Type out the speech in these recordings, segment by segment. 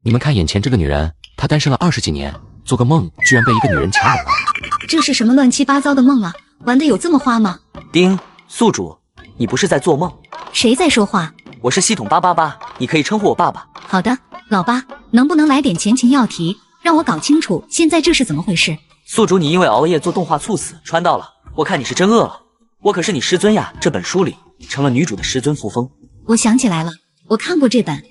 你们看眼前这个女人，她单身了20几年，做个梦居然被一个女人强吻了。这是什么乱七八糟的梦啊？玩的有这么花吗？丁，宿主，你不是在做梦？谁在说话？我是系统888，你可以称呼我爸爸。好的，老八，能不能来点前情要题，让我搞清楚现在这是怎么回事？宿主，你因为熬夜做动画猝死，穿到了。我看你是真饿了。我可是你师尊呀，这本书里成了女主的师尊扶风。我想起来了，我看过这本。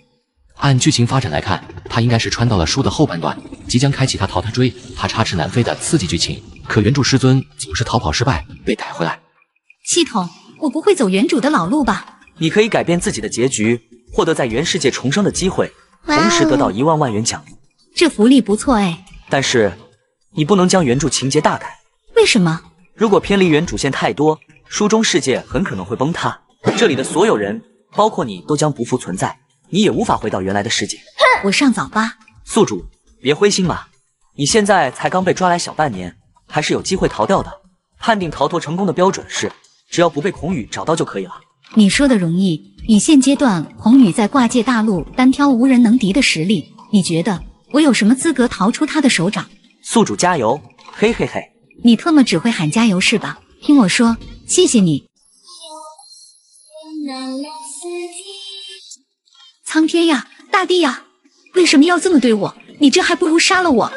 按剧情发展来看，他应该是穿到了书的后半段，即将开启他逃他追他插翅难飞的刺激剧情。可原著师尊总是逃跑失败，被逮回来。系统，我不会走原主的老路吧？你可以改变自己的结局，获得在原世界重生的机会，同时得到1万万元奖励。这福利不错哎。但是你不能将原著情节大改。为什么？如果偏离原主线太多，书中世界很可能会崩塌，这里的所有人，包括你，都将不复存在，你也无法回到原来的世界。我上早吧。宿主，别灰心嘛，你现在才刚被抓来小半年，还是有机会逃掉的。判定逃脱成功的标准是，只要不被孔宇找到就可以了。你说的容易，以现阶段孔宇在挂界大陆单挑无人能敌的实力，你觉得我有什么资格逃出他的手掌？宿主加油，嘿嘿嘿。你特么只会喊加油是吧？听我说，谢谢你。苍天呀，大地呀，为什么要这么对我？你这还不如杀了我。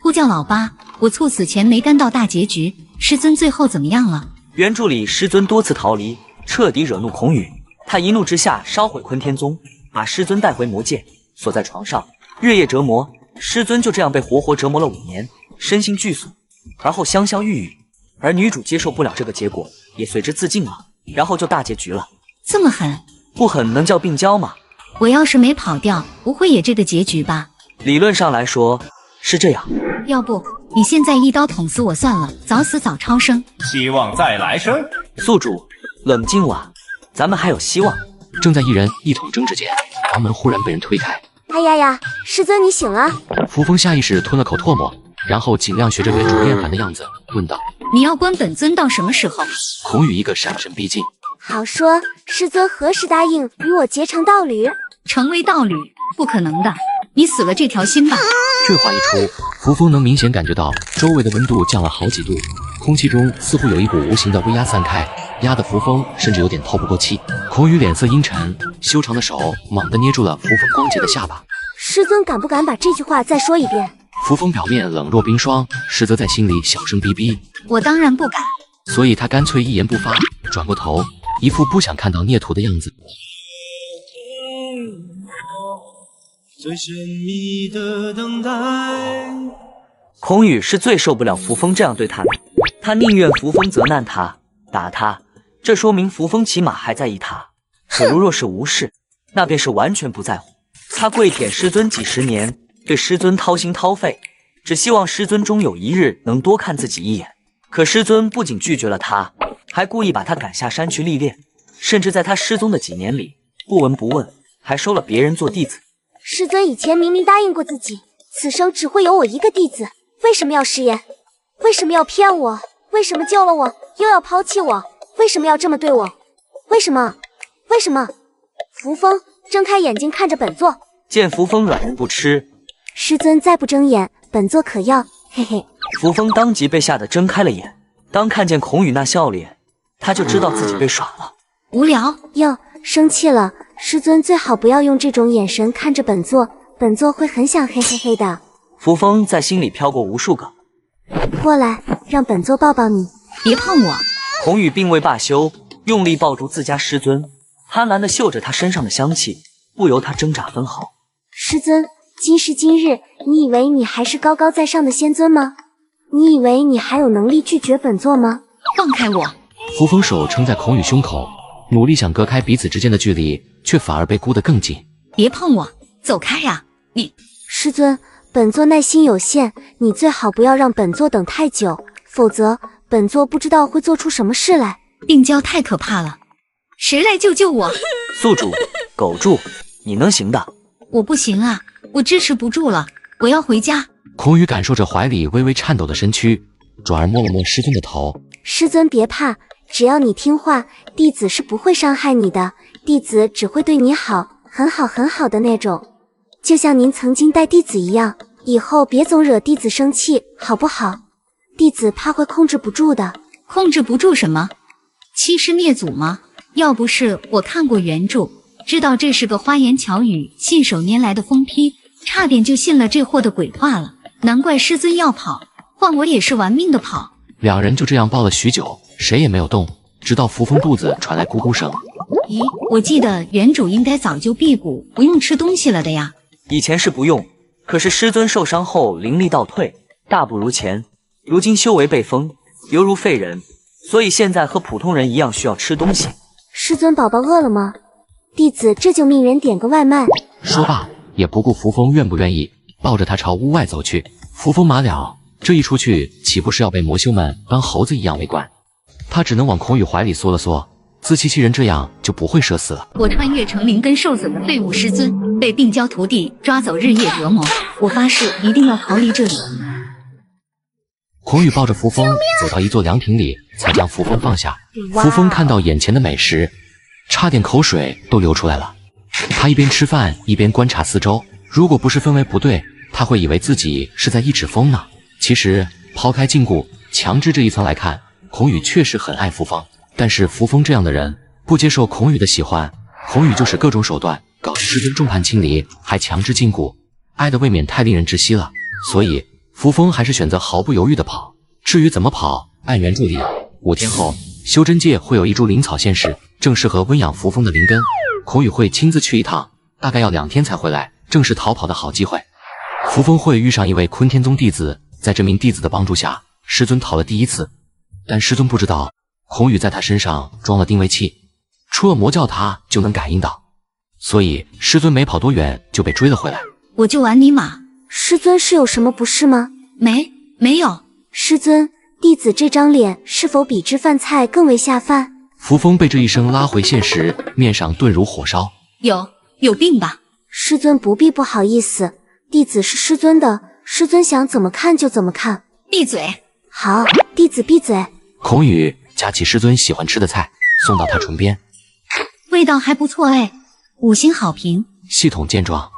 呼叫老八，我猝死前没干到大结局，师尊最后怎么样了？原著里师尊多次逃离，彻底惹怒孔宇，他一怒之下烧毁坤天宗，把师尊带回魔界，锁在床上，日夜折磨。师尊就这样被活活折磨了5年，身心俱损，而后香消玉殒。而女主接受不了这个结果，也随之自尽了，然后就大结局了。这么狠？不狠能叫病娇吗？我要是没跑掉，不会也这个结局吧？理论上来说是这样。要不你现在一刀捅死我算了，早死早超生。希望再来生。宿主，冷静哇，咱们还有希望。正在一人一桶争执间，房门忽然被人推开。哎呀呀，师尊你醒了！扶风下意识吞了口唾沫，然后尽量学着原主厌烦的样子问道：“你要关本尊到什么时候？”孔宇一个闪身逼近。好说，师尊何时答应与我结成道侣？成为道侣？不可能的，你死了这条心吧。这话一出，扶风能明显感觉到周围的温度降了好几度，空气中似乎有一股无形的威压散开，压得扶风甚至有点透不过气。孔宇脸色阴沉，修长的手猛地捏住了扶风光洁的下巴。师尊敢不敢把这句话再说一遍？扶风表面冷若冰霜，实则在心里小声逼逼。我当然不敢，所以他干脆一言不发，转过头，一副不想看到孽徒的样子。最神秘的等待。孔宇是最受不了扶风这样对他的，他宁愿扶风责难他，打他，这说明扶风起码还在意他。可如若是无视，那便是完全不在乎。他跪舔师尊几十年，对师尊掏心掏肺，只希望师尊终有一日能多看自己一眼。可师尊不仅拒绝了他，还故意把他赶下山去历练，甚至在他失踪的几年里，不闻不问，还收了别人做弟子。师尊以前明明答应过自己，此生只会有我一个弟子，为什么要食言？为什么要骗我？为什么救了我又要抛弃我？为什么要这么对我？为什么？为什么？扶风睁开眼睛看着本座，见扶风软人不吃，师尊再不睁眼，本座可要，嘿嘿。扶风当即被吓得睁开了眼，当看见孔宇那笑脸，他就知道自己被耍了。无聊哟，生气了，师尊最好不要用这种眼神看着本座，本座会很想嘿嘿嘿的。扶风在心里飘过无数个过来，让本座抱抱你。别碰我。孔宇并未罢休，用力抱住自家师尊，贪婪地嗅着他身上的香气，不由他挣扎分毫。师尊，今时今日，你以为你还是高高在上的仙尊吗？你以为你还有能力拒绝本座吗？放开我！扶风手撑在孔宇胸口，努力想隔开彼此之间的距离，却反而被箍得更紧。别碰我，走开呀！你师尊，本座耐心有限，你最好不要让本座等太久，否则本座不知道会做出什么事来。病娇太可怕了，谁来救救我？宿主，苟住，你能行的。我不行啊，我支持不住了，我要回家。孔宇感受着怀里微微颤抖的身躯，转而摸了摸师尊的头。师尊别怕，只要你听话，弟子是不会伤害你的，弟子只会对你好，很好很好的那种，就像您曾经待弟子一样，以后别总惹弟子生气，好不好？弟子怕会控制不住的。控制不住什么？欺师灭祖吗？要不是我看过原著，知道这是个花言巧语、信手拈来的疯批，差点就信了这货的鬼话了。难怪师尊要跑，换我也是玩命的跑。两人就这样抱了许久，谁也没有动，直到扶风肚子传来咕咕声。咦，我记得原主应该早就辟谷，不用吃东西了的呀。以前是不用，可是师尊受伤后灵力倒退，大不如前。如今修为被封，犹如废人，所以现在和普通人一样需要吃东西。师尊宝宝饿了吗？弟子这就命人点个外卖。说罢，也不顾扶风愿不愿意，抱着他朝屋外走去。扶风马了，这一出去，岂不是要被魔修们当猴子一样围观？他只能往孔宇怀里缩了缩，自欺欺人，这样就不会社死了。我穿越成灵根受损的废物师尊，被病娇徒弟抓走日夜折磨，我发誓一定要逃离这里。孔宇抱着扶风走到一座凉亭里，才将扶风放下。扶风看到眼前的美食，差点口水都流出来了。他一边吃饭一边观察四周，如果不是氛围不对，他会以为自己是在一指风呢。其实抛开禁锢、强制这一层来看，孔宇确实很爱扶风。但是扶风这样的人不接受孔宇的喜欢，孔宇就使各种手段搞师尊众叛亲离，还强制禁锢，爱的未免太令人窒息了。所以扶风还是选择毫不犹豫的跑。至于怎么跑，按原著里5天后修真界会有一株灵草现世，正适合温养扶风的灵根。孔宇会亲自去一趟，大概要2天才回来，正是逃跑的好机会。扶风会遇上一位坤天宗弟子，在这名弟子的帮助下，师尊逃了第一次。但师尊不知道孔宇在他身上装了定位器，出了魔教他就能感应到，所以师尊没跑多远就被追了回来。我就玩你马。师尊是有什么不适吗？没有。师尊，弟子这张脸是否比吃饭菜更为下饭？扶风被这一声拉回现实，面上顿如火烧。有病吧？师尊不必不好意思，弟子是师尊的，师尊想怎么看就怎么看。闭嘴！好，弟子闭嘴。孔宇夹起师尊喜欢吃的菜，送到他唇边，味道还不错哎，5星好评。系统见状，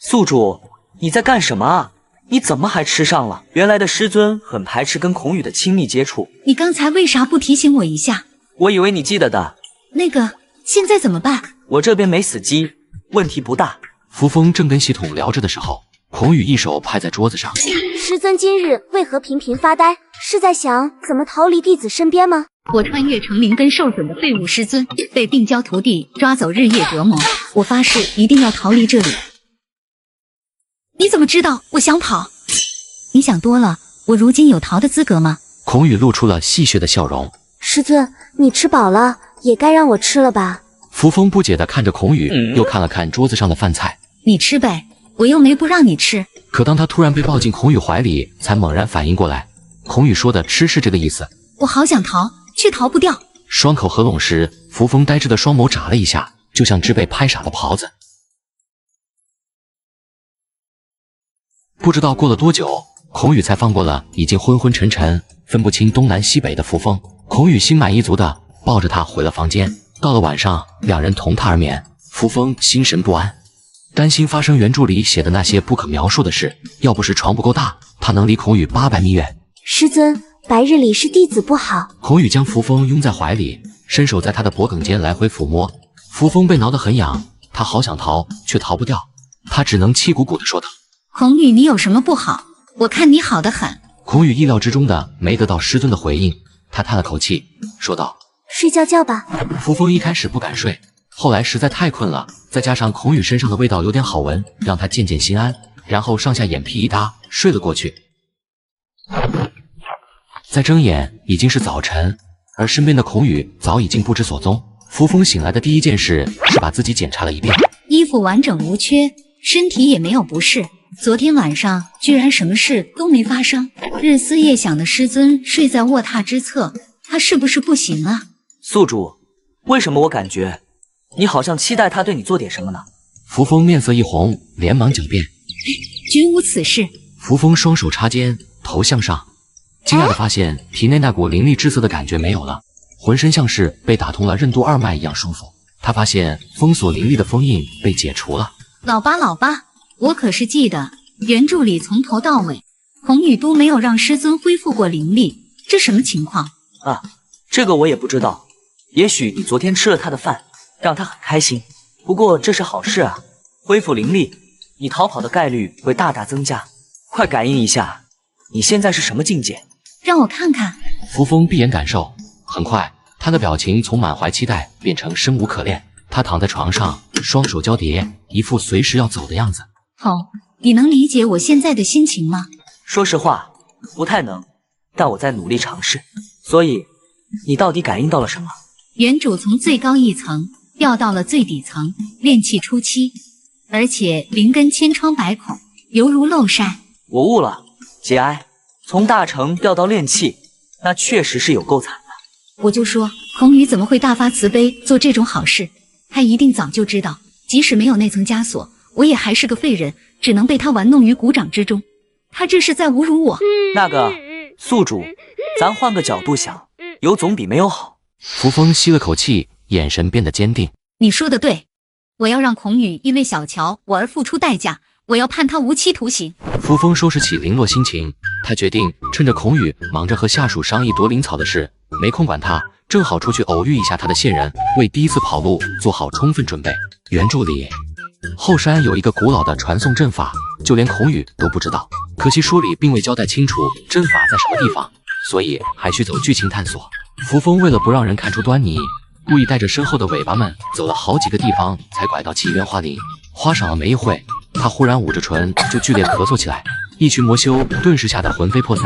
宿主，你在干什么啊？你怎么还吃上了？原来的师尊很排斥跟孔宇的亲密接触。你刚才为啥不提醒我一下？我以为你记得的。那个，现在怎么办？我这边没死机，问题不大。扶风正跟系统聊着的时候，孔宇一手拍在桌子上。师尊今日为何频频发呆？是在想怎么逃离弟子身边吗？我穿越成灵根受损的废物师尊，被病娇徒弟抓走日夜折磨，我发誓一定要逃离这里。你怎么知道我想跑？你想多了，我如今有逃的资格吗？孔宇露出了戏谑的笑容。师尊，你吃饱了，也该让我吃了吧？扶风不解地看着孔宇，又看了看桌子上的饭菜。你吃呗，我又没不让你吃。可当他突然被抱进孔宇怀里，才猛然反应过来，孔宇说的吃是这个意思。我好想逃，却逃不掉。双口合拢时，扶风呆滞的双眸眨了一下，就像只被拍傻的狍子。不知道过了多久，孔宇才放过了已经昏昏沉沉、分不清东南西北的扶风。孔宇心满意足地抱着他回了房间。到了晚上，两人同榻而眠。扶风心神不安，担心发生原著里写的那些不可描述的事。要不是床不够大，他能离孔宇800米远。师尊，白日里是弟子不好。孔宇将扶风拥在怀里，伸手在他的脖颈间来回抚摸。扶风被挠得很痒，他好想逃，却逃不掉。他只能气鼓鼓地说道：孔宇，你有什么不好？我看你好得很。孔宇意料之中的没得到师尊的回应，他叹了口气，说道：睡觉觉吧。扶风一开始不敢睡，后来实在太困了，再加上孔宇身上的味道有点好闻，让他渐渐心安，然后上下眼皮一搭，睡了过去。再睁眼，已经是早晨，而身边的孔宇早已经不知所踪。扶风醒来的第一件事是把自己检查了一遍，衣服完整无缺，身体也没有不适。昨天晚上居然什么事都没发生，日思夜想的师尊睡在卧榻之侧，他是不是不行啊？宿主，为什么我感觉你好像期待他对你做点什么呢？扶风面色一红，连忙狡辩：绝无此事。扶风双手插肩，头向上，惊讶地发现体内那股凌厉至色的感觉没有了，浑身像是被打通了任督二脉一样舒服。他发现封锁灵力的封印被解除了。老八，我可是记得原著里从头到尾，孔宇都没有让师尊恢复过灵力，这什么情况啊？这个我也不知道。也许你昨天吃了他的饭，让他很开心。不过这是好事啊，恢复灵力，你逃跑的概率会大大增加。快感应一下，你现在是什么境界？让我看看。扶风闭眼感受，很快他的表情从满怀期待变成生无可恋。他躺在床上，双手交叠，一副随时要走的样子。哦，你能理解我现在的心情吗？说实话，不太能，但我在努力尝试。所以，你到底感应到了什么？原主从最高一层掉到了最底层，炼气初期，而且灵根千疮百孔，犹如漏筛。我悟了，节哀。从大成掉到炼气，那确实是有够惨的。我就说，孔宇怎么会大发慈悲做这种好事？他一定早就知道，即使没有那层枷锁，我也还是个废人，只能被他玩弄于股掌之中。他这是在侮辱我。那个宿主，咱换个角度想，有总比没有好。扶风吸了口气，眼神变得坚定。你说的对，我要让孔宇因为小乔我而付出代价，我要判他无期徒刑。扶风收拾起零落心情，他决定趁着孔宇忙着和下属商议夺灵草的事，没空管他，正好出去偶遇一下他的线人，为第一次跑路做好充分准备。原著里，后山有一个古老的传送阵法，就连孔宇都不知道，可惜书里并未交代清楚阵法在什么地方，所以还需走剧情探索。扶风为了不让人看出端倪，故意带着身后的尾巴们走了好几个地方，才拐到起源花林。花上了没一会，他忽然捂着唇就剧烈咳嗽起来，一群魔修顿时吓得魂飞魄散，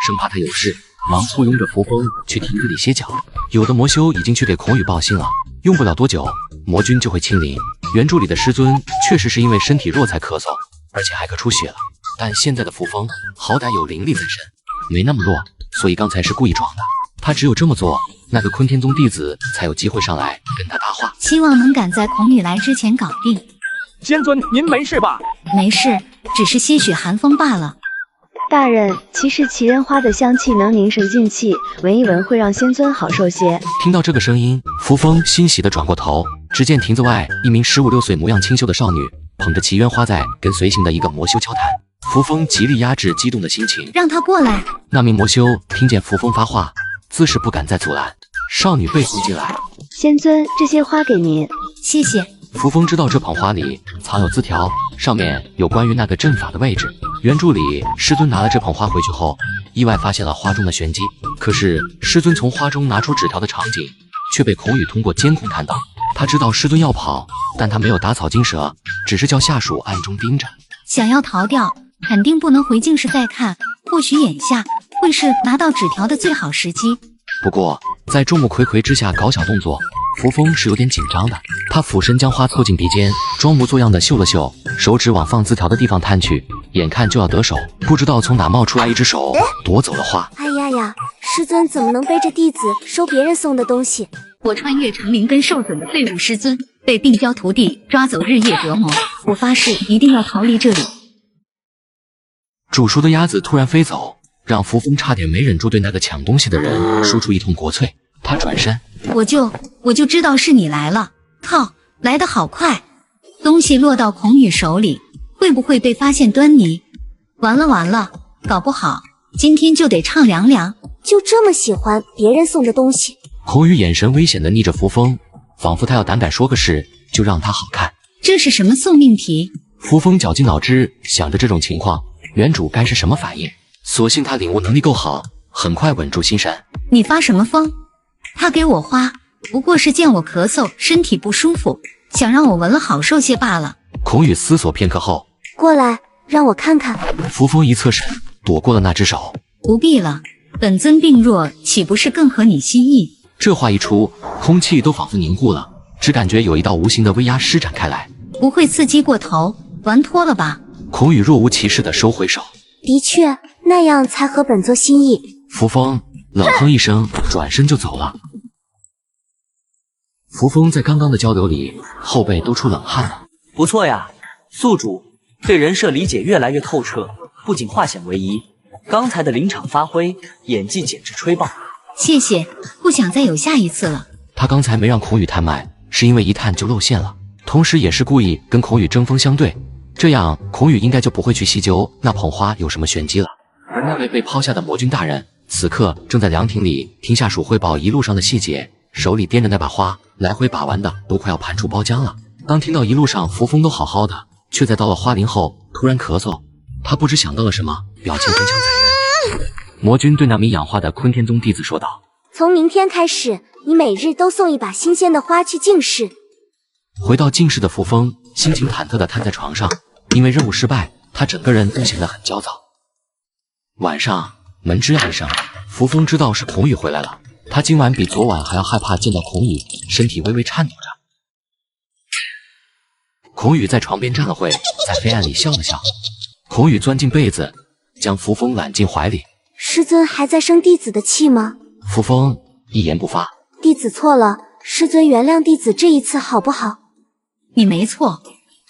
生怕他有事，忙簇拥着扶风去亭子里歇脚。有的魔修已经去给孔宇报信了，用不了多久魔君就会清零。原著里的师尊确实是因为身体弱才咳嗽，而且还咳出血了，但现在的扶风好歹有灵力在身，没那么弱，所以刚才是故意装的。他只有这么做，那个坤天宗弟子才有机会上来跟他搭话。希望能赶在孔宇来之前搞定。仙尊，您没事吧？没事，只是些许寒风罢了。大人，其实奇人花的香气能凝神静气，闻一闻会让仙尊好受些。听到这个声音，扶风欣喜地转过头，只见亭子外一名15、16岁模样清秀的少女捧着奇缘花在跟随行的一个魔修交谈。扶风极力压制激动的心情，让他过来。那名魔修听见扶风发话，自是不敢再阻拦。少女背后进来，仙尊，这些花给您。谢谢。扶风知道这捧花里藏有字条，上面有关于那个阵法的位置。原著里，师尊拿了这捧花回去后，意外发现了花中的玄机。可是师尊从花中拿出纸条的场景，却被孔宇通过监控看到。他知道师尊要跑，但他没有打草惊蛇，只是叫下属暗中盯着。想要逃掉，肯定不能回镜室再看，或许眼下会是拿到纸条的最好时机。不过在众目睽睽之下搞小动作，扶风是有点紧张的。他俯身将花凑进鼻尖，装模作样的嗅了嗅，手指往放字条的地方探去，眼看就要得手，不知道从哪冒出来一只手，夺走了花。哎呀呀，师尊怎么能背着弟子收别人送的东西？我穿越成灵根受损的废物师尊，被病娇徒弟抓走日夜折磨，我发誓一定要逃离这里。煮熟的鸭子突然飞走，让扶风差点没忍住对那个抢东西的人输出一通国粹。他转身，我就知道是你来了。靠，来得好快！东西落到孔宇手里，会不会被发现端倪？完了，搞不好今天就得唱凉凉。就这么喜欢别人送的东西？孔宇眼神危险地睨着扶风，仿佛他要胆敢说个事就让他好看。这是什么送命题？扶风绞尽脑汁想着这种情况原主该是什么反应，所幸他领悟能力够好，很快稳住心神。你发什么疯？他给我花不过是见我咳嗽身体不舒服，想让我闻了好受些罢了。孔宇思索片刻后，过来让我看看。扶风一侧身躲过了那只手。不必了，本尊病弱，岂不是更合你心意？这话一出，空气都仿佛凝固了，只感觉有一道无形的威压施展开来。不会刺激过头，玩脱了吧？孔宇若无其事地收回手。的确，那样才合本座心意。扶风冷哼一声，转身就走了。扶风在刚刚的交流里，后背都出冷汗了。不错呀，宿主对人设理解越来越透彻，不仅化险为夷，刚才的临场发挥，演技简直吹爆。谢谢，不想再有下一次了。他刚才没让孔宇探脉，是因为一探就露馅了，同时也是故意跟孔宇针锋相对，这样孔宇应该就不会去细究那捧花有什么玄机了。而那位被抛下的魔君大人，此刻正在凉亭里听下属汇报一路上的细节，手里掂着那把花，来回把玩的都快要盘出包浆了。当听到一路上扶风都好好的，却在到了花林后突然咳嗽，他不知想到了什么，表情很想踩人。魔君对那名养花的坤天宗弟子说道：从明天开始，你每日都送一把新鲜的花去净室。回到净室的扶风心情忐忑地瘫在床上，因为任务失败，他整个人都显得很焦躁。晚上门吱呀一声，扶风知道是孔宇回来了，他今晚比昨晚还要害怕见到孔宇，身体微微颤抖着。孔宇在床边站了会，在黑暗里笑了笑。孔宇钻进被子，将扶风揽进怀里。师尊还在生弟子的气吗？扶风一言不发。弟子错了，师尊原谅弟子这一次好不好？你没错，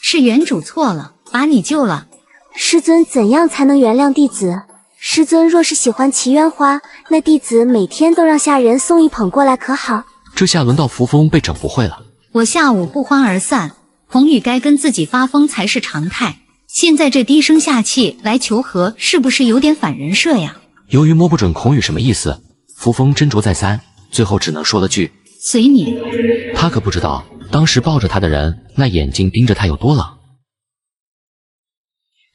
是原主错了，把你救了。师尊怎样才能原谅弟子？师尊若是喜欢奇缘花，那弟子每天都让下人送一捧过来可好？这下轮到扶风被整不会了。我下午不欢而散，孔宇该跟自己发疯才是常态，现在这低声下气来求和，是不是有点反人设呀？由于摸不准孔宇什么意思，扶风斟酌再三，最后只能说了句随你。他可不知道当时抱着他的人那眼睛盯着他有多冷。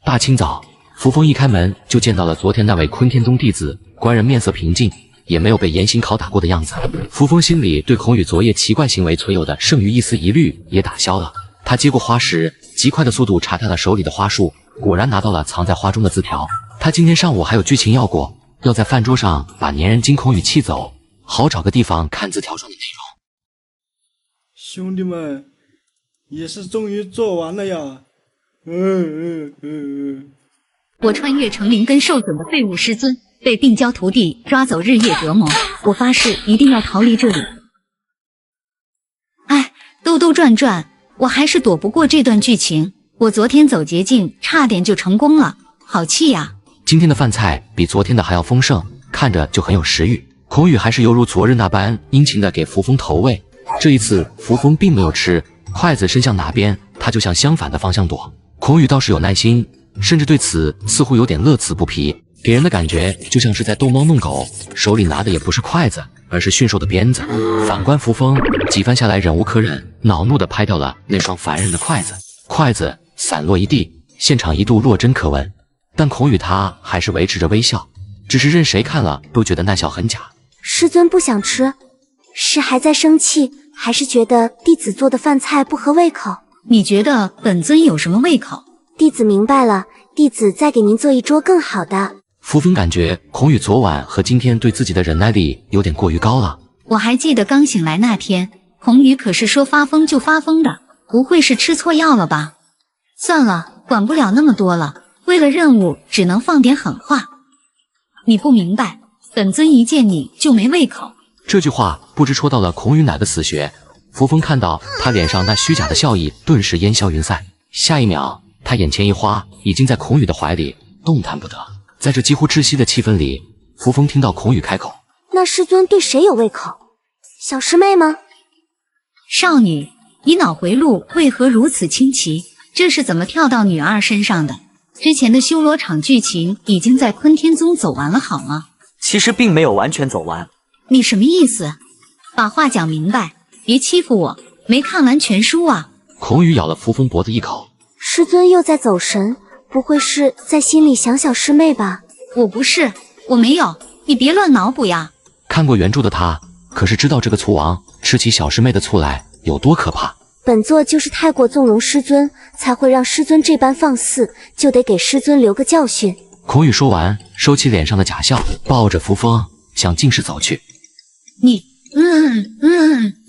大清早，扶风一开门就见到了昨天那位坤天宗弟子，官人面色平静，也没有被严刑拷打过的样子。扶风心里对孔宇昨夜奇怪行为存有的剩余一丝疑虑也打消了。他接过花时，极快的速度查看了手里的花束，果然拿到了藏在花中的字条。他今天上午还有剧情要过，要在饭桌上把粘人精孔宇气走，好找个地方看字条上的内容。兄弟们，也是终于做完了呀！我穿越成灵根受损的废物师尊，被病娇徒弟抓走日夜折磨，我发誓一定要逃离这里。哎，兜兜转转，我还是躲不过这段剧情。我昨天走捷径，差点就成功了，好气呀！今天的饭菜比昨天的还要丰盛，看着就很有食欲。孔宇还是犹如昨日那般殷勤地给扶风投喂，这一次扶风并没有吃，筷子伸向哪边，他就向相反的方向躲。孔宇倒是有耐心，甚至对此似乎有点乐此不疲，给人的感觉就像是在逗猫弄狗，手里拿的也不是筷子，而是驯兽的鞭子。反观扶风，几番下来忍无可忍，恼怒地拍掉了那双烦人的筷子，筷子散落一地，现场一度落针可闻。但孔宇他还是维持着微笑，只是任谁看了都觉得那笑很假。师尊不想吃，是还在生气，还是觉得弟子做的饭菜不合胃口？你觉得本尊有什么胃口？弟子明白了，弟子再给您做一桌更好的。扶风感觉孔宇昨晚和今天对自己的忍耐力有点过于高了。我还记得刚醒来那天，孔宇可是说发疯就发疯的，不会是吃错药了吧？算了，管不了那么多了，为了任务只能放点狠话。你不明白，本尊一见你就没胃口。这句话不知戳到了孔宇哪个死穴。扶风看到他脸上那虚假的笑意，顿时烟消云散。下一秒，他眼前一花，已经在孔宇的怀里，动弹不得。在这几乎窒息的气氛里，扶风听到孔宇开口：那师尊对谁有胃口？小师妹吗？少女，你脑回路为何如此清奇？这是怎么跳到女二身上的？之前的修罗场剧情已经在坤天宗走完了好吗？其实并没有完全走完。你什么意思？把话讲明白，别欺负我，没看完全书啊！孔宇咬了扶风脖子一口。师尊又在走神，不会是在心里想小师妹吧？我不是，我没有，你别乱脑补呀！看过原著的他，可是知道这个醋王吃起小师妹的醋来有多可怕。本座就是太过纵容师尊，才会让师尊这般放肆，就得给师尊留个教训。孔宇说完，收起脸上的假笑，抱着扶风向净室走去。你，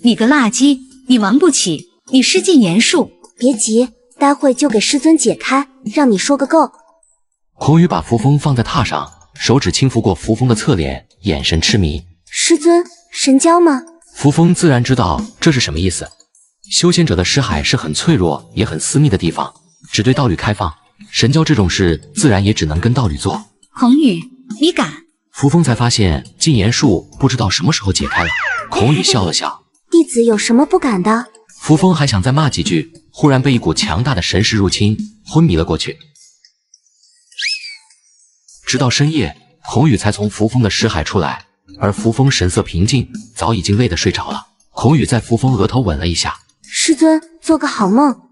你个垃圾，你玩不起，你失尽言数。别急，待会就给师尊解开，让你说个够。孔宇把扶风放在榻上，手指轻拂过扶风的侧脸，眼神痴迷。师尊，神交吗？扶风自然知道这是什么意思。修仙者的识海是很脆弱也很私密的地方，只对道侣开放，神交这种事自然也只能跟道侣做。孔宇，你敢！扶风才发现禁言术不知道什么时候解开了。孔宇笑了笑，弟子有什么不敢的？扶风还想再骂几句，忽然被一股强大的神识入侵，昏迷了过去。直到深夜，孔宇才从扶风的识海出来，而扶风神色平静，早已经累得睡着了。孔宇在扶风额头吻了一下，师尊，做个好梦。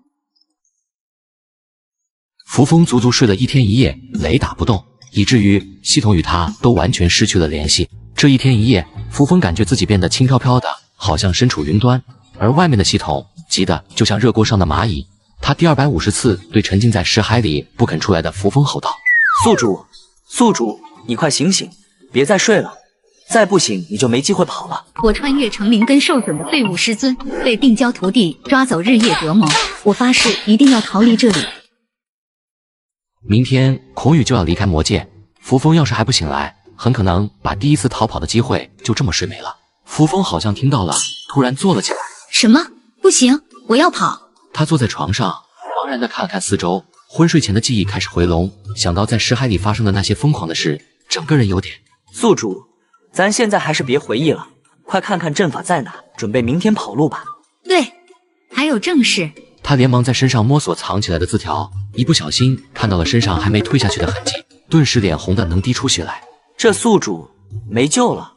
扶风足足睡了1天1夜，雷打不动，以至于系统与他都完全失去了联系。这1天1夜，扶风感觉自己变得轻飘飘的，好像身处云端，而外面的系统急得就像热锅上的蚂蚁。他第250次对沉浸在识海里不肯出来的扶风吼道：“宿主，宿主，你快醒醒，别再睡了，再不醒你就没机会跑了。”我穿越成灵根受损的废物师尊，被病娇徒弟抓走日夜折磨，我发誓一定要逃离这里。明天孔宇就要离开魔界，扶风要是还不醒来，很可能把第一次逃跑的机会就这么睡没了。扶风好像听到了，突然坐了起来。什么？不行，我要跑！他坐在床上，茫然地看了看四周，昏睡前的记忆开始回笼，想到在识海里发生的那些疯狂的事，整个人有点……宿主，咱现在还是别回忆了，快看看阵法在哪，准备明天跑路吧。对，还有正事。他连忙在身上摸索藏起来的字条，一不小心看到了身上还没退下去的痕迹，顿时脸红的能滴出血来。这宿主没救了。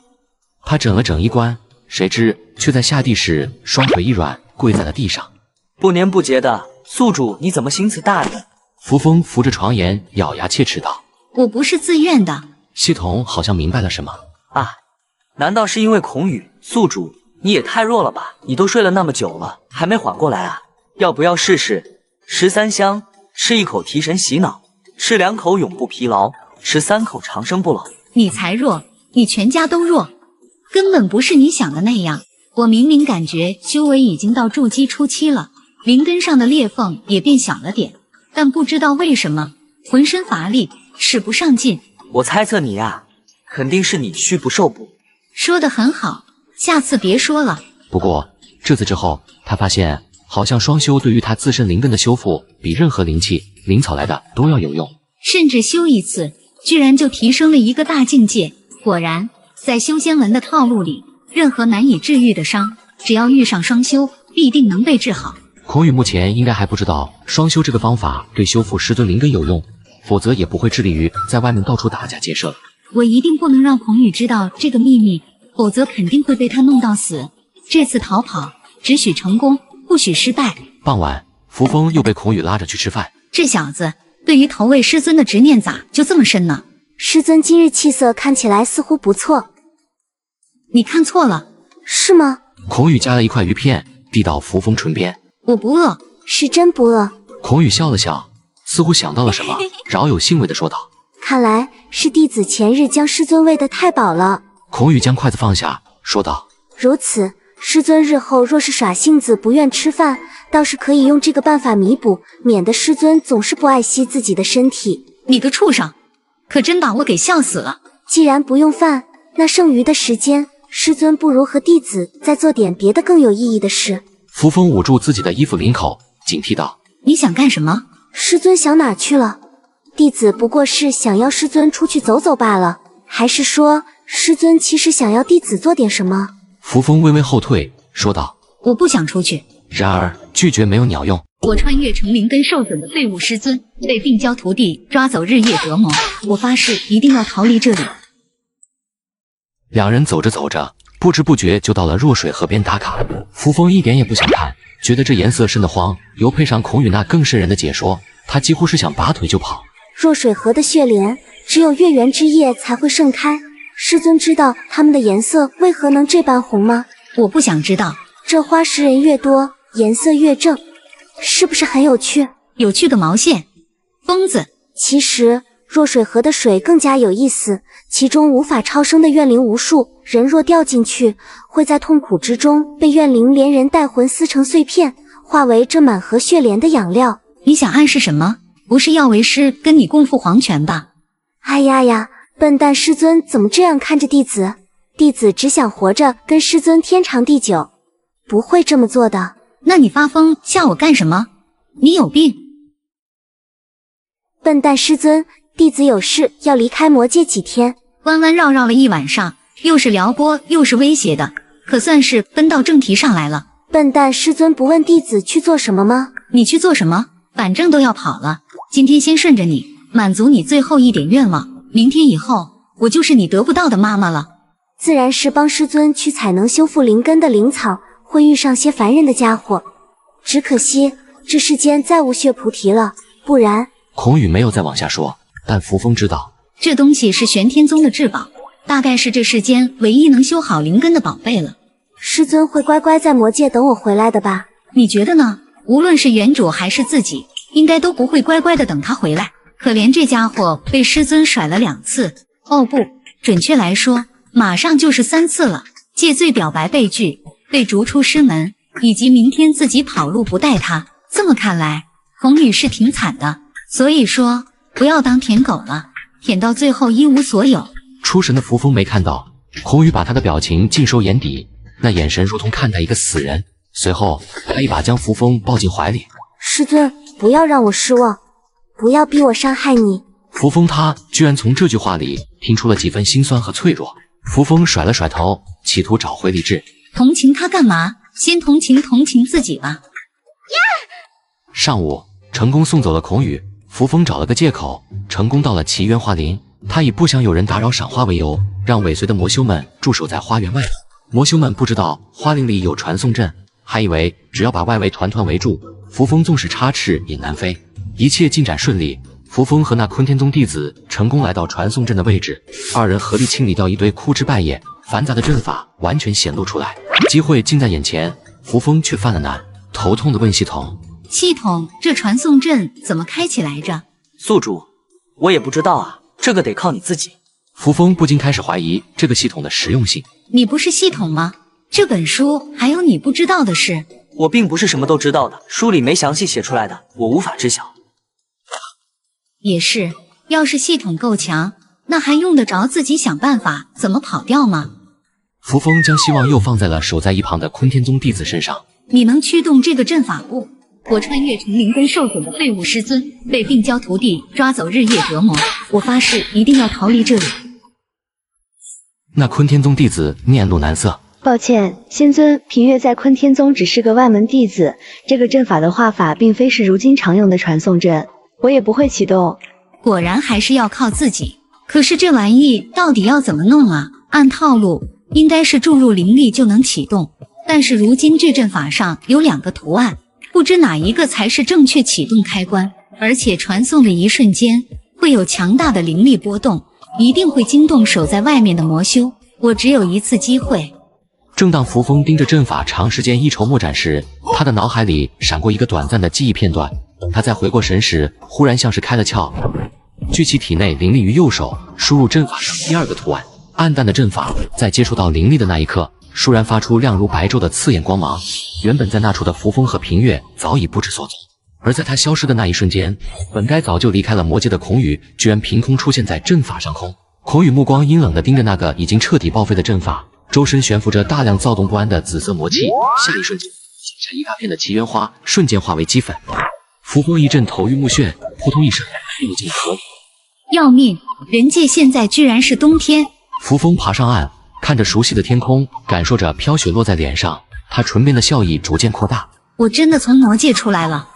他整了整衣冠，谁知却在下地时双腿一软，跪在了地上。不年不节的，宿主你怎么心慈大人？扶风扶着床沿，咬牙切齿道：“我不是自愿的。”系统好像明白了什么啊？难道是因为孔宇？宿主你也太弱了吧！你都睡了那么久了，还没缓过来啊？要不要试试？13香，吃1口提神洗脑，吃2口永不疲劳，吃3口长生不老。你才弱，你全家都弱，根本不是你想的那样。我明明感觉修为已经到筑基初期了，灵根上的裂缝也变小了点，但不知道为什么浑身乏力，使不上劲。我猜测你呀，肯定是你虚不受补。说得很好，下次别说了。不过这次之后，他发现好像双修对于他自身灵根的修复，比任何灵气、灵草来的都要有用。甚至修一次，居然就提升了一个大境界。果然，在修仙文的套路里，任何难以治愈的伤，只要遇上双修，必定能被治好。孔宇目前应该还不知道双修这个方法对修复师尊灵根有用，否则也不会致力于在外面到处打家劫舍。我一定不能让孔宇知道这个秘密，否则肯定会被他弄到死。这次逃跑只许成功，不许失败。傍晚，扶风又被孔宇拉着去吃饭。这小子对于投喂师尊的执念咋就这么深呢？师尊今日气色看起来似乎不错。你看错了。是吗？孔宇夹了一块鱼片递到扶风唇边。我不饿。是真不饿。孔宇笑了笑，似乎想到了什么，饶有兴味地说道：“看来是弟子前日将师尊喂得太饱了。”孔宇将筷子放下，说道：“如此，师尊日后若是耍性子不愿吃饭，倒是可以用这个办法弥补，免得师尊总是不爱惜自己的身体。”你个畜生，可真把我给笑死了。既然不用饭，那剩余的时间，师尊不如和弟子再做点别的更有意义的事。扶风捂住自己的衣服领口，警惕道：“你想干什么？”师尊想哪去了？弟子不过是想要师尊出去走走罢了。还是说，师尊其实想要弟子做点什么？扶风微微后退，说道：“我不想出去。”然而拒绝没有鸟用。我穿越成灵根受损的废物师尊，被病娇徒弟抓走日夜折磨，我发誓一定要逃离这里。两人走着走着，不知不觉就到了弱水河边打卡。扶风一点也不想看，觉得这颜色深得慌，又配上孔宇那更瘆人的解说，他几乎是想拔腿就跑。弱水河的血莲只有月圆之夜才会盛开，师尊知道它们的颜色为何能这般红吗？我不想知道。这花识人越多，颜色越正，是不是很有趣？有趣个毛线，疯子！其实弱水河的水更加有意思，其中无法超生的怨灵无数，人若掉进去，会在痛苦之中被怨灵连人带魂撕成碎片，化为这满河血莲的养料。你想暗示什么？不是要为师跟你共赴黄泉吧？哎呀呀，笨蛋师尊怎么这样看着弟子？弟子只想活着跟师尊天长地久，不会这么做的。那你发疯吓我干什么？你有病！笨蛋师尊，弟子有事要离开魔界几天，弯弯绕绕了一晚上，又是撩拨又是威胁的，可算是奔到正题上来了。笨蛋师尊不问弟子去做什么吗？你去做什么？反正都要跑了，今天先顺着你，满足你最后一点愿望。明天以后，我就是你得不到的妈妈了。自然是帮师尊去采能修复灵根的灵草，会遇上些烦人的家伙。只可惜这世间再无血菩提了，不然……孔宇没有再往下说，但扶风知道，这东西是玄天宗的至宝，大概是这世间唯一能修好灵根的宝贝了。师尊会乖乖在魔界等我回来的吧？你觉得呢？无论是原主还是自己，应该都不会乖乖的等他回来。可怜这家伙被师尊甩了2次，哦不，准确来说，马上就是3次了。借罪表白被拒，被逐出师门，以及明天自己跑路不带他。这么看来，孔宇是挺惨的。所以说，不要当舔狗了，舔到最后一无所有。出神的扶风没看到，孔宇把他的表情尽收眼底，那眼神如同看待一个死人。随后，他一把将扶风抱进怀里。师尊，不要让我失望，不要逼我伤害你。扶风他居然从这句话里听出了几分心酸和脆弱。扶风甩了甩头，企图找回理智。同情他干嘛？先同情自己吧。上午，成功送走了孔宇，扶风找了个借口，成功到了奇缘花林。他以不想有人打扰赏花为由，让尾随的魔修们驻守在花园外。魔修们不知道花林里有传送阵，还以为只要把外围团团围住，扶风纵使插翅也难飞。一切进展顺利，扶风和那坤天宗弟子成功来到传送阵的位置，二人合力清理掉一堆枯枝败叶，繁杂的阵法完全显露出来。机会近在眼前，扶风却犯了难，头痛地问系统：系统，这传送阵怎么开起来着？宿主，我也不知道啊，这个得靠你自己。扶风不禁开始怀疑这个系统的实用性。你不是系统吗？这本书还有你不知道的事。我并不是什么都知道的，书里没详细写出来的，我无法知晓。也是，要是系统够强，那还用得着自己想办法怎么跑掉吗？扶风将希望又放在了守在一旁的坤天宗弟子身上。你能驱动这个阵法不？我穿越成灵根受损的废物师尊，被病娇徒弟抓走日夜折磨，我发誓一定要逃离这里。那坤天宗弟子面露难色。抱歉，仙尊，平月在坤天宗只是个外门弟子，这个阵法的画法并非是如今常用的传送阵，我也不会启动。果然还是要靠自己。可是这玩意到底要怎么弄啊？按套路应该是注入灵力就能启动，但是如今这阵法上有2个图案，不知哪一个才是正确启动开关，而且传送的一瞬间会有强大的灵力波动，一定会惊动守在外面的魔修。我只有一次机会。正当扶风盯着阵法长时间一筹莫展时，他的脑海里闪过一个短暂的记忆片段。他在回过神时，忽然像是开了窍，聚其体内灵力于右手，输入阵法上第2个图案。暗淡的阵法在接触到灵力的那一刻，倏然发出亮如白昼的刺眼光芒。原本在那处的扶风和平月早已不知所踪，而在他消失的那一瞬间，本该早就离开了魔界的孔宇，居然凭空出现在阵法上空。孔宇目光阴冷地盯着那个已经彻底报废的阵法，周身悬浮着大量躁动不安的紫色魔气，下一瞬间，形成一大片的奇缘花瞬间化为齑粉。扶风一阵头晕目眩，扑通一声落进河里。要命！人界现在居然是冬天。扶风爬上岸，看着熟悉的天空，感受着飘雪落在脸上，他唇边的笑意逐渐扩大。我真的从魔界出来了，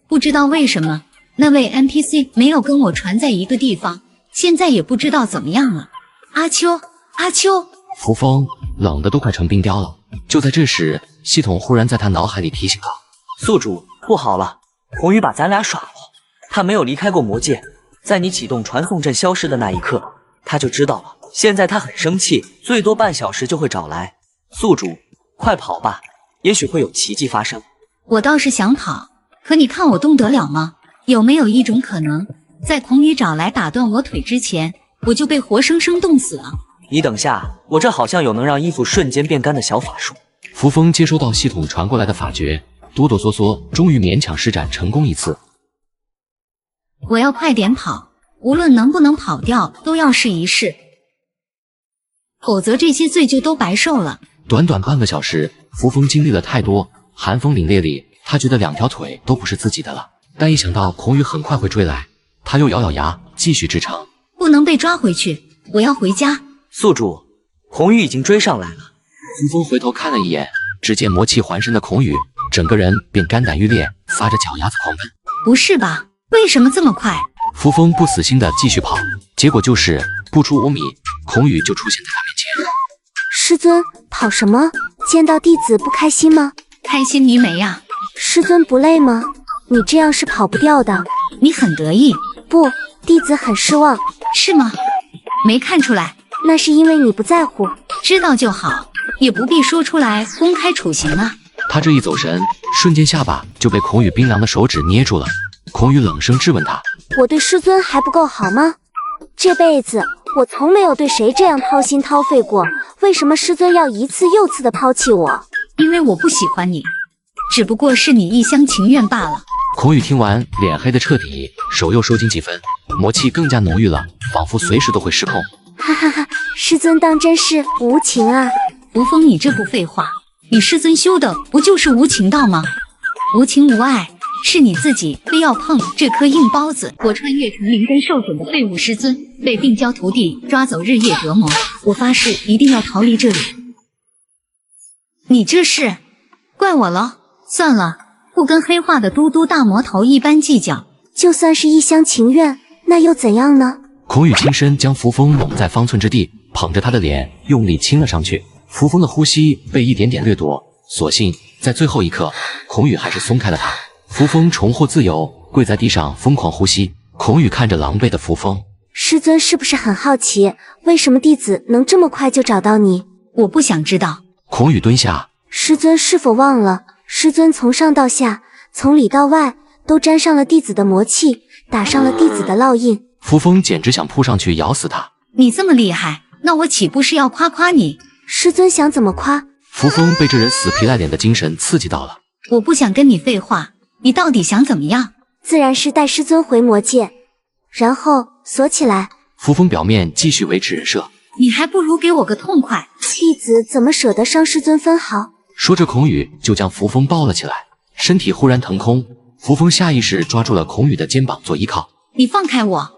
不知道为什么那位 NPC 没有跟我传在一个地方，现在也不知道怎么样了。阿秋，阿秋！扶风冷得都快成冰雕了。就在这时，系统忽然在他脑海里提醒道：宿主，不好了，孔宇把咱俩耍了。他没有离开过魔界，在你启动传送阵消失的那一刻，他就知道了。现在他很生气，最多半小时就会找来。宿主，快跑吧，也许会有奇迹发生。我倒是想跑，可你看我动得了吗？有没有一种可能，在孔宇找来打断我腿之前，我就被活生生冻死了？你等下，我这好像有能让衣服瞬间变干的小法术。扶风接收到系统传过来的法诀，哆哆嗦嗦，终于勉强施展成功一次。我要快点跑，无论能不能跑掉，都要试一试，否则这些罪就都白受了。短短半个小时，扶风经历了太多，寒风凛冽里，他觉得2条腿都不是自己的了。但一想到孔宇很快会追来，他又咬咬牙，继续支撑。不能被抓回去，我要回家。宿主，孔宇已经追上来了。扶风回头看了一眼，只见魔气环身的孔宇，整个人便肝胆欲裂，撒着脚丫子狂奔。不是吧？为什么这么快？扶风不死心的继续跑，结果就是不出5米，孔宇就出现在他面前。师尊，跑什么？见到弟子不开心吗？开心迷没呀？师尊不累吗？你这样是跑不掉的。你很得意？不，弟子很失望。是吗？没看出来。那是因为你不在乎。知道就好，也不必说出来公开处刑啊。他这一走神，瞬间下巴就被孔宇冰凉的手指捏住了。孔宇冷声质问他：我对师尊还不够好吗？这辈子我从没有对谁这样掏心掏肺过，为什么师尊要一次又次的抛弃我？因为我不喜欢你，只不过是你一厢情愿罢了。孔宇听完，脸黑的彻底，手又收紧几分，魔气更加浓郁了，仿佛随时都会失控。哈哈哈，师尊当真是无情啊！扶风，你这不废话，你师尊修的不就是无情道吗？无情无爱，是你自己非要碰这颗硬包子。我穿越成灵根受损的废物师尊，被病娇徒弟抓走日夜折磨，我发誓一定要逃离这里。你这是怪我了？算了，不跟黑化的嘟嘟大魔头一般计较。就算是一厢情愿，那又怎样呢？孔宇轻身将扶风拢在方寸之地，捧着他的脸用力亲了上去。扶风的呼吸被一点点掠夺，所幸在最后一刻，孔宇还是松开了他。扶风重获自由，跪在地上疯狂呼吸。孔宇看着狼狈的扶风，师尊是不是很好奇，为什么弟子能这么快就找到你？我不想知道。孔宇蹲下，师尊是否忘了，师尊从上到下，从里到外都沾上了弟子的魔气，打上了弟子的烙印。扶风简直想扑上去咬死他。你这么厉害，那我岂不是要夸夸你？师尊想怎么夸？扶风被这人死皮赖脸的精神刺激到了。我不想跟你废话，你到底想怎么样？自然是带师尊回魔界，然后锁起来。扶风表面继续维持人设，你还不如给我个痛快。弟子怎么舍得伤师尊分毫？说着，孔宇就将扶风抱了起来，身体忽然腾空。扶风下意识抓住了孔宇的肩膀做依靠。你放开我，